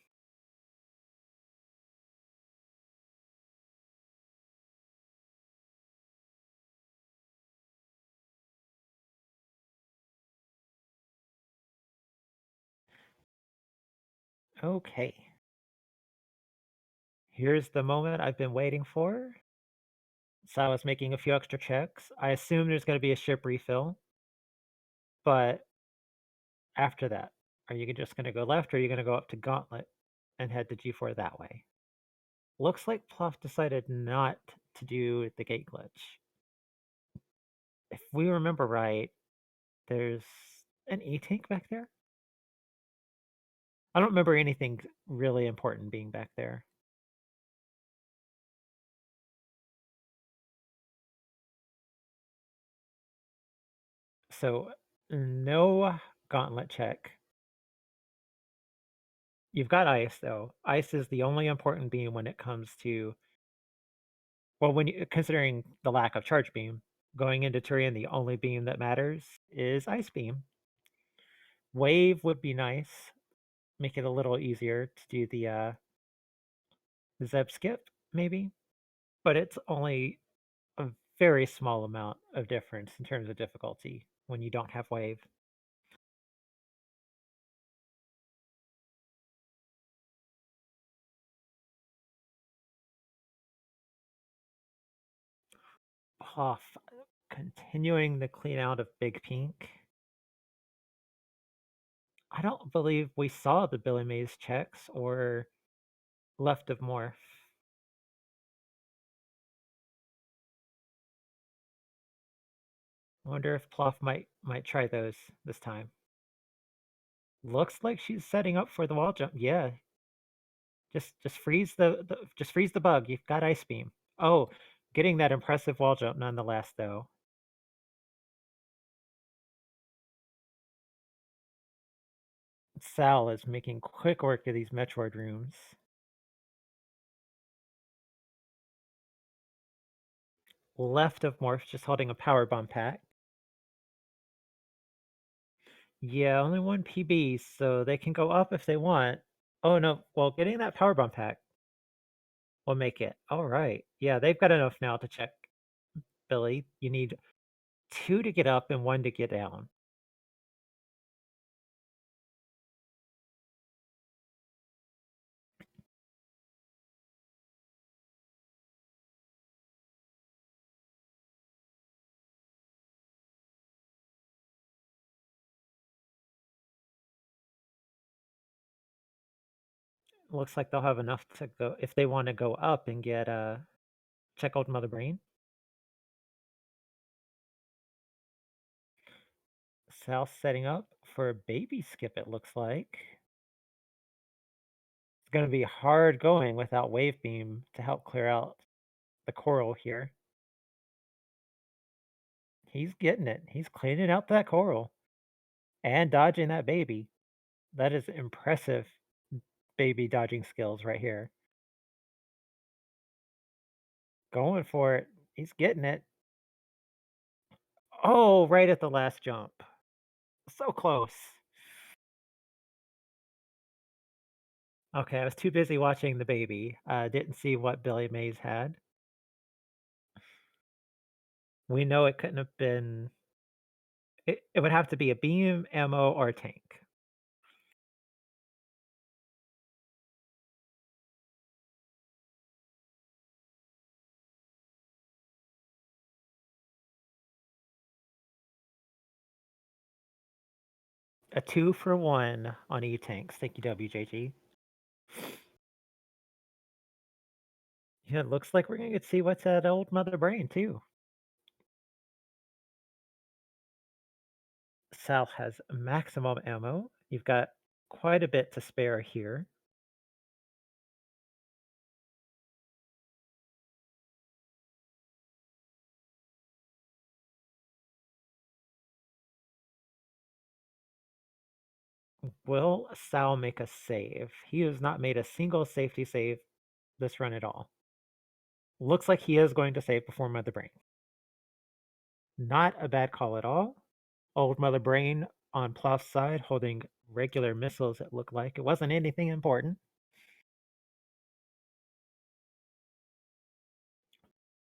Okay. Here's the moment I've been waiting for. So I was making a few extra checks. I assume there's going to be a ship refill, but after that, are you just going to go left or are you going to go up to Gauntlet and head to G4 that way? Looks like Pluff decided not to do the gate glitch. If we remember right, there's an E-tank back there? I don't remember anything really important being back there. So, no Gauntlet check. You've got Ice, though. Ice is the only important beam when it comes to, well, when you considering the lack of charge beam, going into Turian, the only beam that matters is Ice Beam. Wave would be nice, make it a little easier to do the Zeb skip, maybe, but it's only a very small amount of difference in terms of difficulty when you don't have Wave. Off, continuing the clean out of Big Pink. I don't believe we saw the Billy Mays checks or left of Morph. I wonder if Plof might try those this time. Looks like she's setting up for the wall jump. Yeah, just freeze just freeze the bug. You've got Ice Beam. Oh, getting that impressive wall jump nonetheless, though. Sal is making quick work of these Metroid rooms. Left of Morph just holding a power bomb pack. Yeah, only one PB, so they can go up if they want. Oh no, well, getting that power bomb pack will make it. All right. Yeah, they've got enough now to check Billy. You need 2 to get up and 1 to get down. Looks like they'll have enough to go if they want to go up and get check Old Mother Brain. Sal's setting up for a baby skip, it looks like. It's going to be hard going without Wave Beam to help clear out the coral here. He's getting it. He's cleaning out that coral and dodging that baby. That is impressive baby dodging skills right here. Going for it. He's getting it. Oh, right at the last jump. So close. Okay, I was too busy watching the baby. Didn't see what Billy Mays had. We know it couldn't have been. It would have to be a beam, ammo, or a tank. A 2 for 1 on E-tanks. Thank you, WJG. Yeah, it looks like we're gonna get to see what's at Old Mother Brain too. Sal has maximum ammo. You've got quite a bit to spare here. Will Sal make a save? He has not made a single safety save this run at all. Looks like he is going to save before Mother Brain. Not a bad call at all. Old Mother Brain on Plof's side holding regular missiles, it looked like. It wasn't anything important.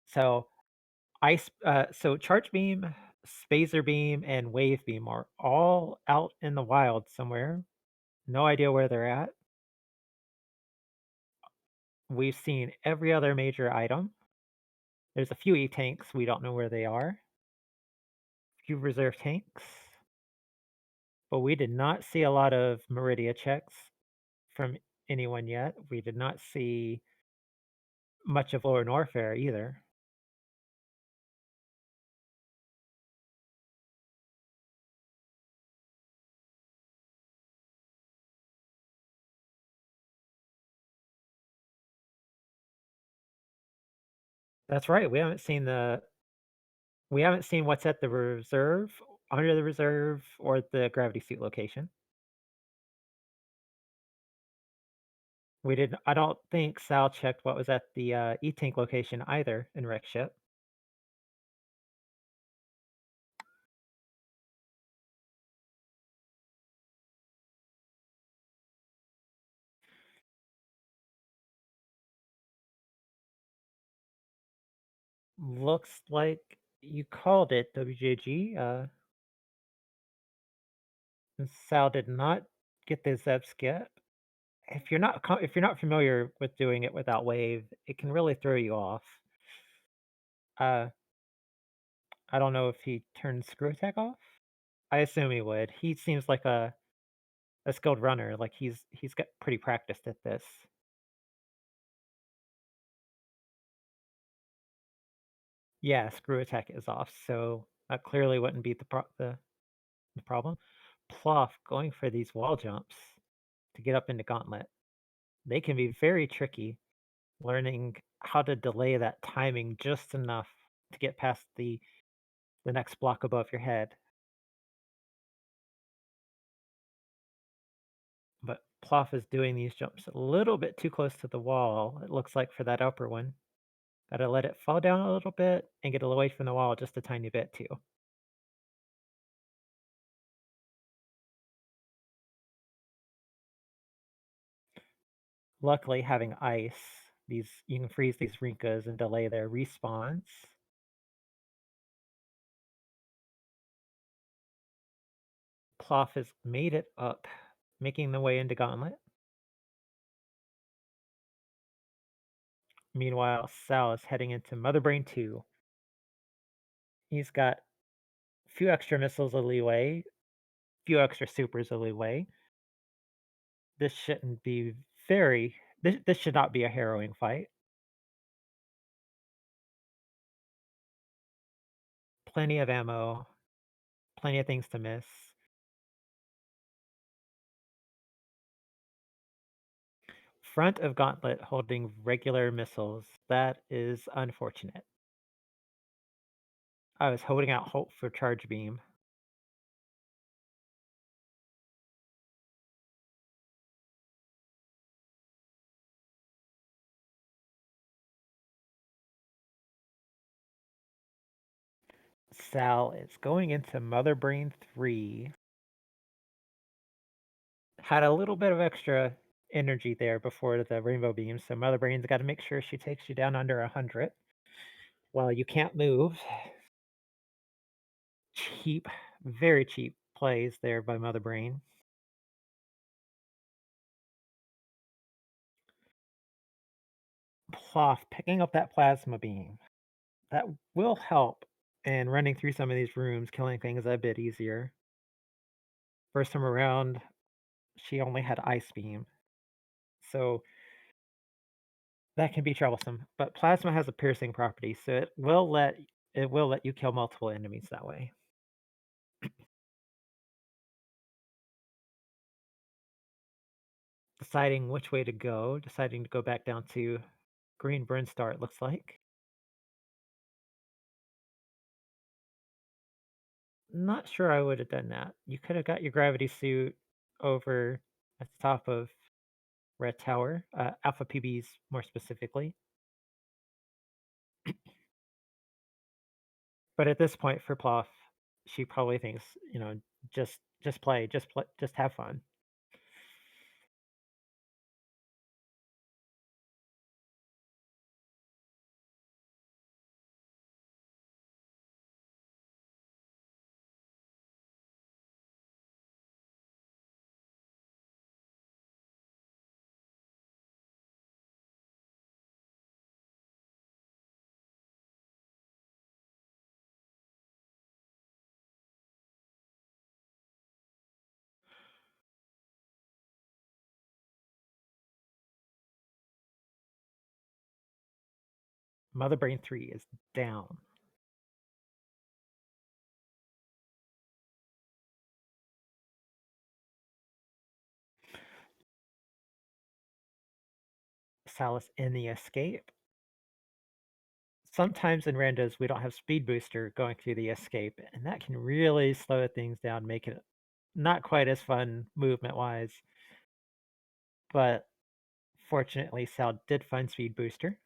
So so Charge Beam, Spacer Beam, and Wave Beam are all out in the wild somewhere. No idea where they're at. We've seen every other major item. There's a few E-tanks, we don't know where they are. A few reserve tanks. But we did not see a lot of Meridia checks from anyone yet. We did not see much of Lower Norfair either. That's right. We haven't seen what's at the reserve, under the reserve, or the gravity suit location. We did. I don't think Sal checked what was at the E-tank location either in Wreck Ship. Looks like you called it, WJG. Sal did not get the Zeb skip. If you're not familiar with doing it without wave, it can really throw you off. Uh, I don't know if he turned screw attack off. I assume he would. He seems like a skilled runner. Like he's got pretty practiced at this. Yeah, screw attack is off, so that clearly wouldn't be the problem. Plof going for these wall jumps to get up into Gauntlet. They can be very tricky, learning how to delay that timing just enough to get past the next block above your head. But Plof is doing these jumps a little bit too close to the wall, it looks like, for that upper one. Gotta let it fall down a little bit and get away from the wall just a tiny bit too. Luckily, having ice, you can freeze these Rinkas and delay their respawns. Plof has made it up, making the way into Gauntlet. Meanwhile, Sal is heading into Mother Brain 2. He's got a few extra missiles of leeway, few extra supers of leeway. This shouldn't be this should not be a harrowing fight. Plenty of ammo, plenty of things to miss. Front of Gauntlet holding regular missiles. That is unfortunate. I was holding out hope for Charge Beam. Sal is going into Mother Brain 3. Had a little bit of extra energy there before the Rainbow Beam, so Mother Brain's got to make sure she takes you down under 100. Well, you can't move. Cheap, very cheap plays there by Mother Brain. Plof picking up that Plasma Beam. That will help in running through some of these rooms, killing things a bit easier. First time around, she only had Ice Beam, so that can be troublesome. But Plasma has a piercing property, so it will let you kill multiple enemies that way. Deciding which way to go, deciding to go back down to Green Burn Star, it looks like. Not sure I would have done that. You could have got your gravity suit over at the top of Red Tower, Alpha PBs more specifically. But at this point for Plof, she probably thinks, just play, just have fun. Mother Brain 3 is down. Salus in the escape. Sometimes in randos we don't have speed booster going through the escape, and that can really slow things down, make it not quite as fun movement wise. But fortunately, Sal did find speed booster.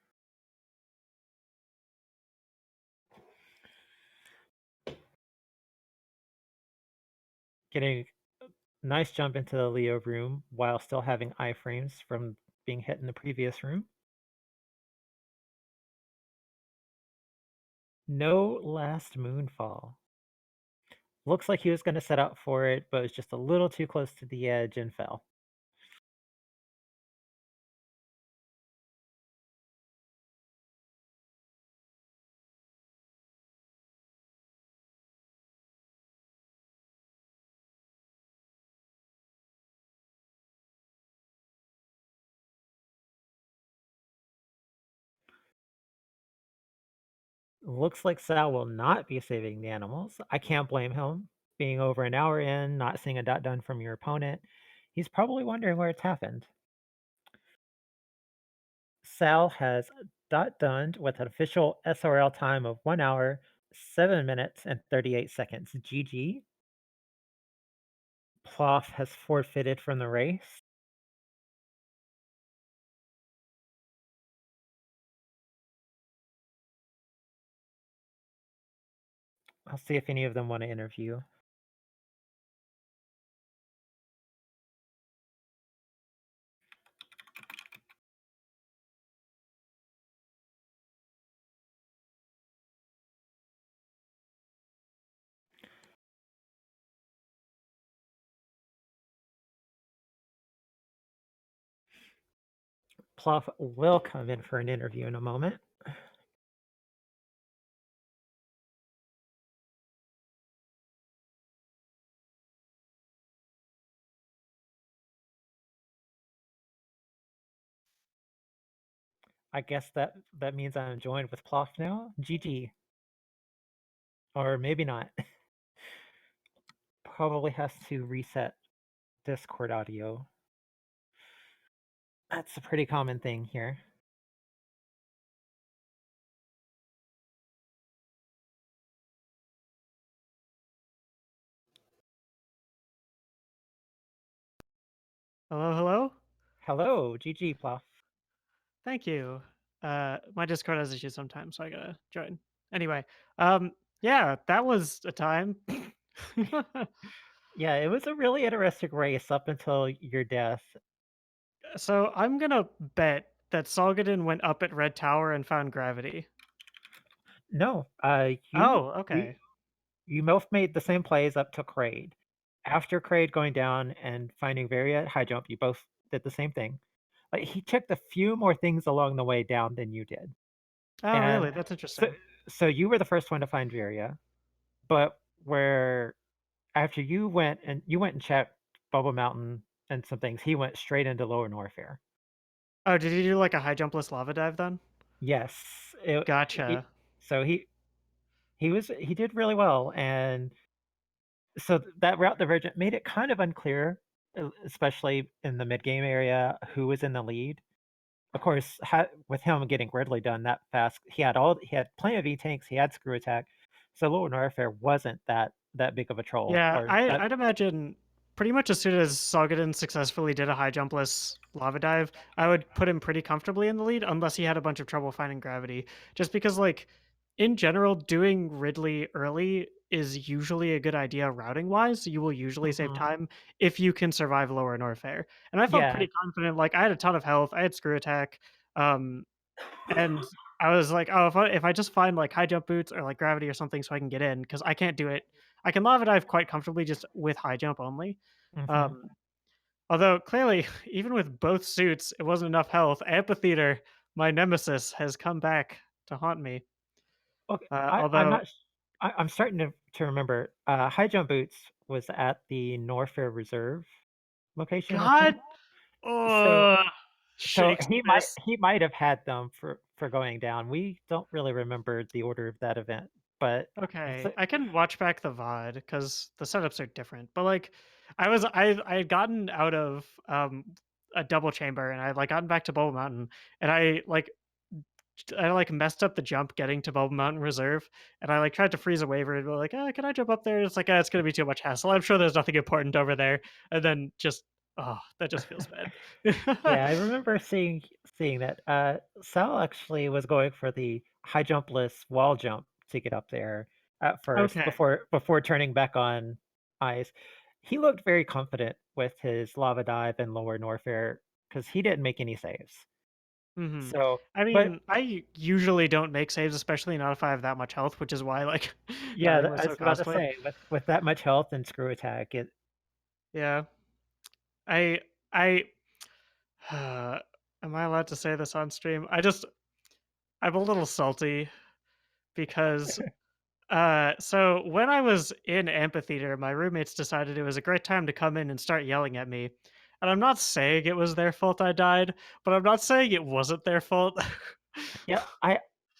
Getting a nice jump into the Leo room while still having iframes from being hit in the previous room. No last moonfall. Looks like he was going to set up for it, but was just a little too close to the edge and fell. Looks like Sal will not be saving the animals. I can't blame him. being over an hour in, not seeing a dot done from your opponent, he's probably wondering where it's happened. Sal has dot done with an official SRL time of 1 hour, 7 minutes, and 38 seconds. GG. Plof has forfeited from the race. I'll see if any of them want to interview. Plof will come in for an interview in a moment. I guess that means I'm joined with Plof now. GG. Or maybe not. Probably has to reset Discord audio. That's a pretty common thing here. Hello, hello? Hello, GG, Plof. Thank you. My Discord has issues sometimes, so I gotta join. Anyway, yeah, that was a time. Yeah, it was a really interesting race up until your death. So I'm gonna bet that Salgadin went up at Red Tower and found gravity. No, Oh, you okay. you both made the same plays up to Kraid. After Kraid going down and finding Varia at high jump, you both did the same thing. Like he checked a few more things along the way down than you did. Oh, And really? That's so interesting. so you were the first one to find Varia, but where after you went and checked Bubble Mountain and some things, he went straight into Lower Norfair. Oh, did he do like a high jumpless lava dive then? Yes, Gotcha. so he did really well, and so that route divergent made it kind of unclear, especially in the mid game area, who was in the lead. Of course, with him getting Ridley done that fast, he had plenty of E tanks, he had screw attack, so Lower Norfair wasn't that big of a troll, Yeah, or I, that. I'd imagine pretty much as soon as Salgadin successfully did a high jumpless lava dive, I would put him pretty comfortably in the lead, unless he had a bunch of trouble finding gravity. Just because, like, in general, doing Ridley early is usually a good idea routing wise. You will usually save Mhm. time if you can survive lower Norfair. And I felt Yeah. pretty confident. Like, I had a ton of health, I had screw attack. Um, and I was like, "Oh, if I just find, like, high jump boots or, like, gravity or something so I can get in, because I can't do it. I can lava dive quite comfortably just with high jump only." Mhm. Um, Although clearly, even with both suits, it wasn't enough health. Amphitheater, my nemesis, has come back to haunt me. Okay, I'm Although not sh I'm starting to remember, High Jump Boots was at the Norfair Reserve location, I think. God, So oh, shakes this. he might have had them for going down. We don't really remember the order of that event, but Okay, so I can watch back the VOD because the setups are different. But like, I had gotten out of a double chamber and I had like gotten back to Bubble Mountain and I like messed up the jump getting to Bubble Mountain Reserve and I like tried to freeze a waiver and be like, can I jump up there? It's like, it's gonna be too much hassle. I'm sure there's nothing important over there. And then just that just feels bad. yeah, I remember seeing that. Sal actually was going for the high jumpless wall jump to get up there at first Okay. before turning back on ice. He looked very confident with his lava dive and lower Norfair because he didn't make any saves. Hmm. So, I but mean, I usually don't make saves, especially not if I have that much health, which is why like yeah, dying was I so was about to costly. say with that much health and screw attack, it Yeah. I am I allowed to say this on stream? I'm a little salty because so when I was in amphitheater, my roommates decided it was a great time to come in and start yelling at me. And I'm not saying it was their fault I died, but I'm not saying it wasn't their fault. yeah, I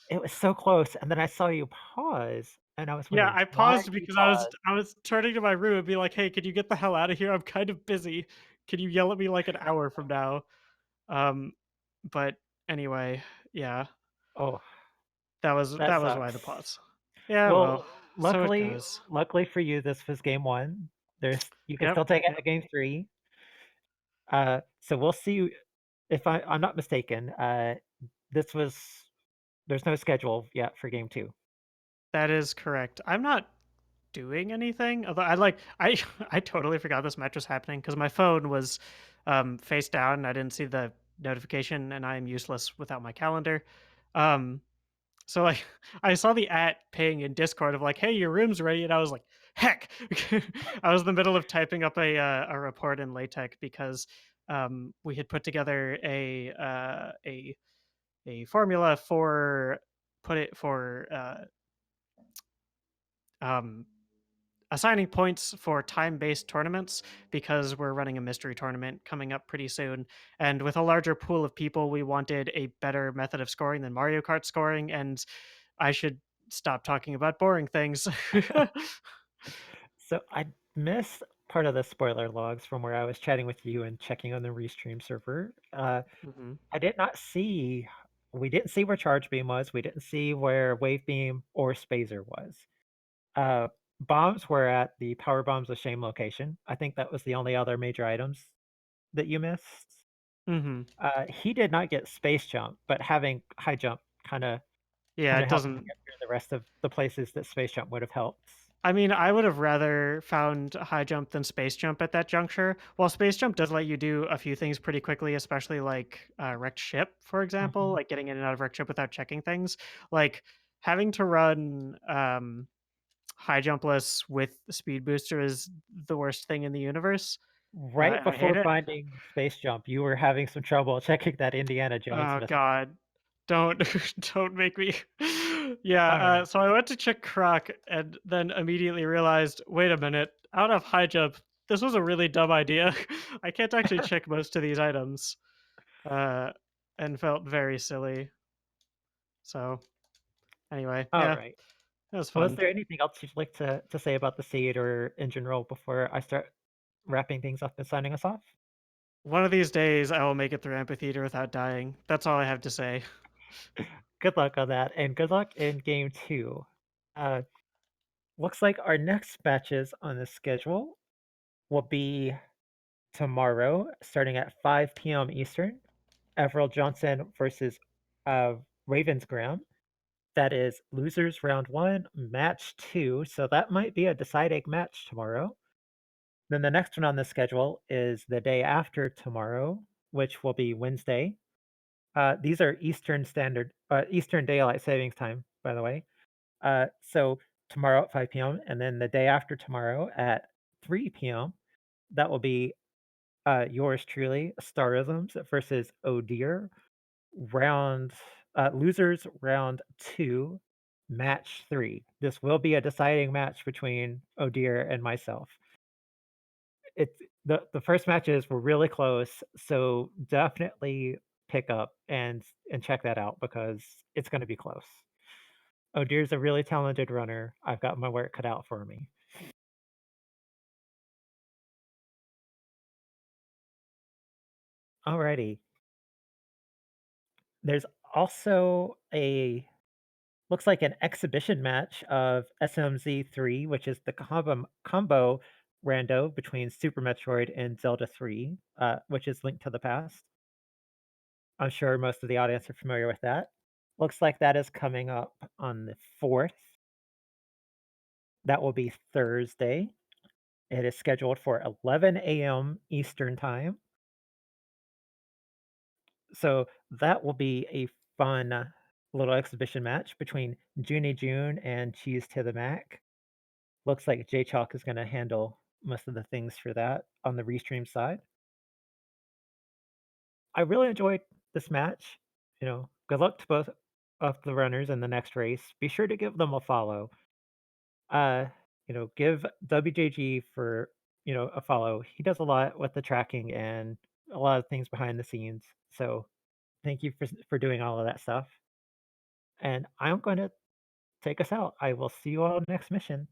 it was so close, and then I saw you pause, and I was Yeah, wondering, I why paused did you because pause? I was turning to my room and be like, "Hey, could you get the hell out of here? I'm kind of busy. Can you yell at me like an hour from now?" Um, but anyway, yeah, Oh, that that was why sucks. the pause. Yeah, well, Well, so it luckily goes. luckily for you, this was game 1. You can Yep, still take it yep. to game 3. So we'll see if I'm not mistaken, this was there's no schedule yet for game 2. That is correct. I'm not doing anything, although I like I I totally forgot this match was happening because my phone was face down and I didn't see the notification, and I am useless without my calendar. Um, So, like, I saw the ping in Discord of like, "Hey, your room's ready," and I was like, "Heck!" I was in the middle of typing up a report in LaTeX because we had put together a formula for put it for um, assigning points for time-based tournaments because we're running a mystery tournament coming up pretty soon, and with a larger pool of people, we wanted a better method of scoring than Mario Kart scoring, and I should stop talking about boring things. So I missed part of the spoiler logs from where I was chatting with you and checking on the Restream server. Mhm. I did not see we didn't see where Charge Beam was. We didn't see where Wave Beam or Spazer was. Uh, Bombs were at the Power Bombs of Shame location. I think that was the only other major items that you missed. Mhm. He did not get Space Jump, but having High Jump Yeah, kind of it helped him doesn't. get through the rest of the places that Space Jump would have helped. I mean, I would have rather found high jump than space jump at that juncture. While space jump does let you do a few things pretty quickly, especially like wrecked ship, for example, Mhm. like getting in and out of wrecked ship without checking things. Like having to run high jumpless with the speed booster is the worst thing in the universe, Right and I hate before it. finding Space Jump, you were having some trouble checking that Indiana Jones Oh missile. god. Don't don't make me. Yeah, All right. so I went to check Croc and then immediately realized, "Wait a minute, I don't have high jump. This was a really dumb idea. I can't actually check most of these items." Uh, and felt very silly. So, anyway, All yeah, right. it was Was fun. there anything else you'd like to say about the seed or in general before I start wrapping things up and signing us off? One of these days, I will make it through amphitheater without dying. That's all I have to say. Good luck on that, and good luck in game 2. Uh, Looks like our next matches on the schedule will be tomorrow, starting at 5 p.m. Eastern. Everell Johnson versus uh, Ravensgram. That is losers round 1, match 2. So that might be a deciding match tomorrow. Then the next one on the schedule is the day after tomorrow, which will be Wednesday. These are Eastern Daylight Savings Time, by the way. So tomorrow at 5 p.m. and then the day after tomorrow at 3 p.m. That will be yours truly, Starisms versus Oh Dear. Round Losers round 2, match 3. This will be a deciding match between Oh Dear and myself. It's the first matches were really close, so definitely pick up and check that out because it's going to be close. Oh Dear's a really talented runner. I've got my work cut out for me. Alrighty. There's also a looks like an exhibition match of SMZ3, which is the combo rando between Super Metroid and Zelda 3, which is Link to the Past. I'm sure most of the audience are familiar with that. Looks like that is coming up on the 4th. That will be Thursday. It is scheduled for 11 a.m. Eastern Time. So that will be a fun little exhibition match between Junie June and Cheese to the Mac. Looks like J Chalk is going to handle most of the things for that on the restream side. I really enjoyed this match. Good luck to both of the runners in the next race. Be sure to give them a follow. Uh, give WJG for a follow. He does a lot with the tracking and a lot of things behind the scenes. So thank you for doing all of that stuff. And I'm going to take us out. I will see you all next mission.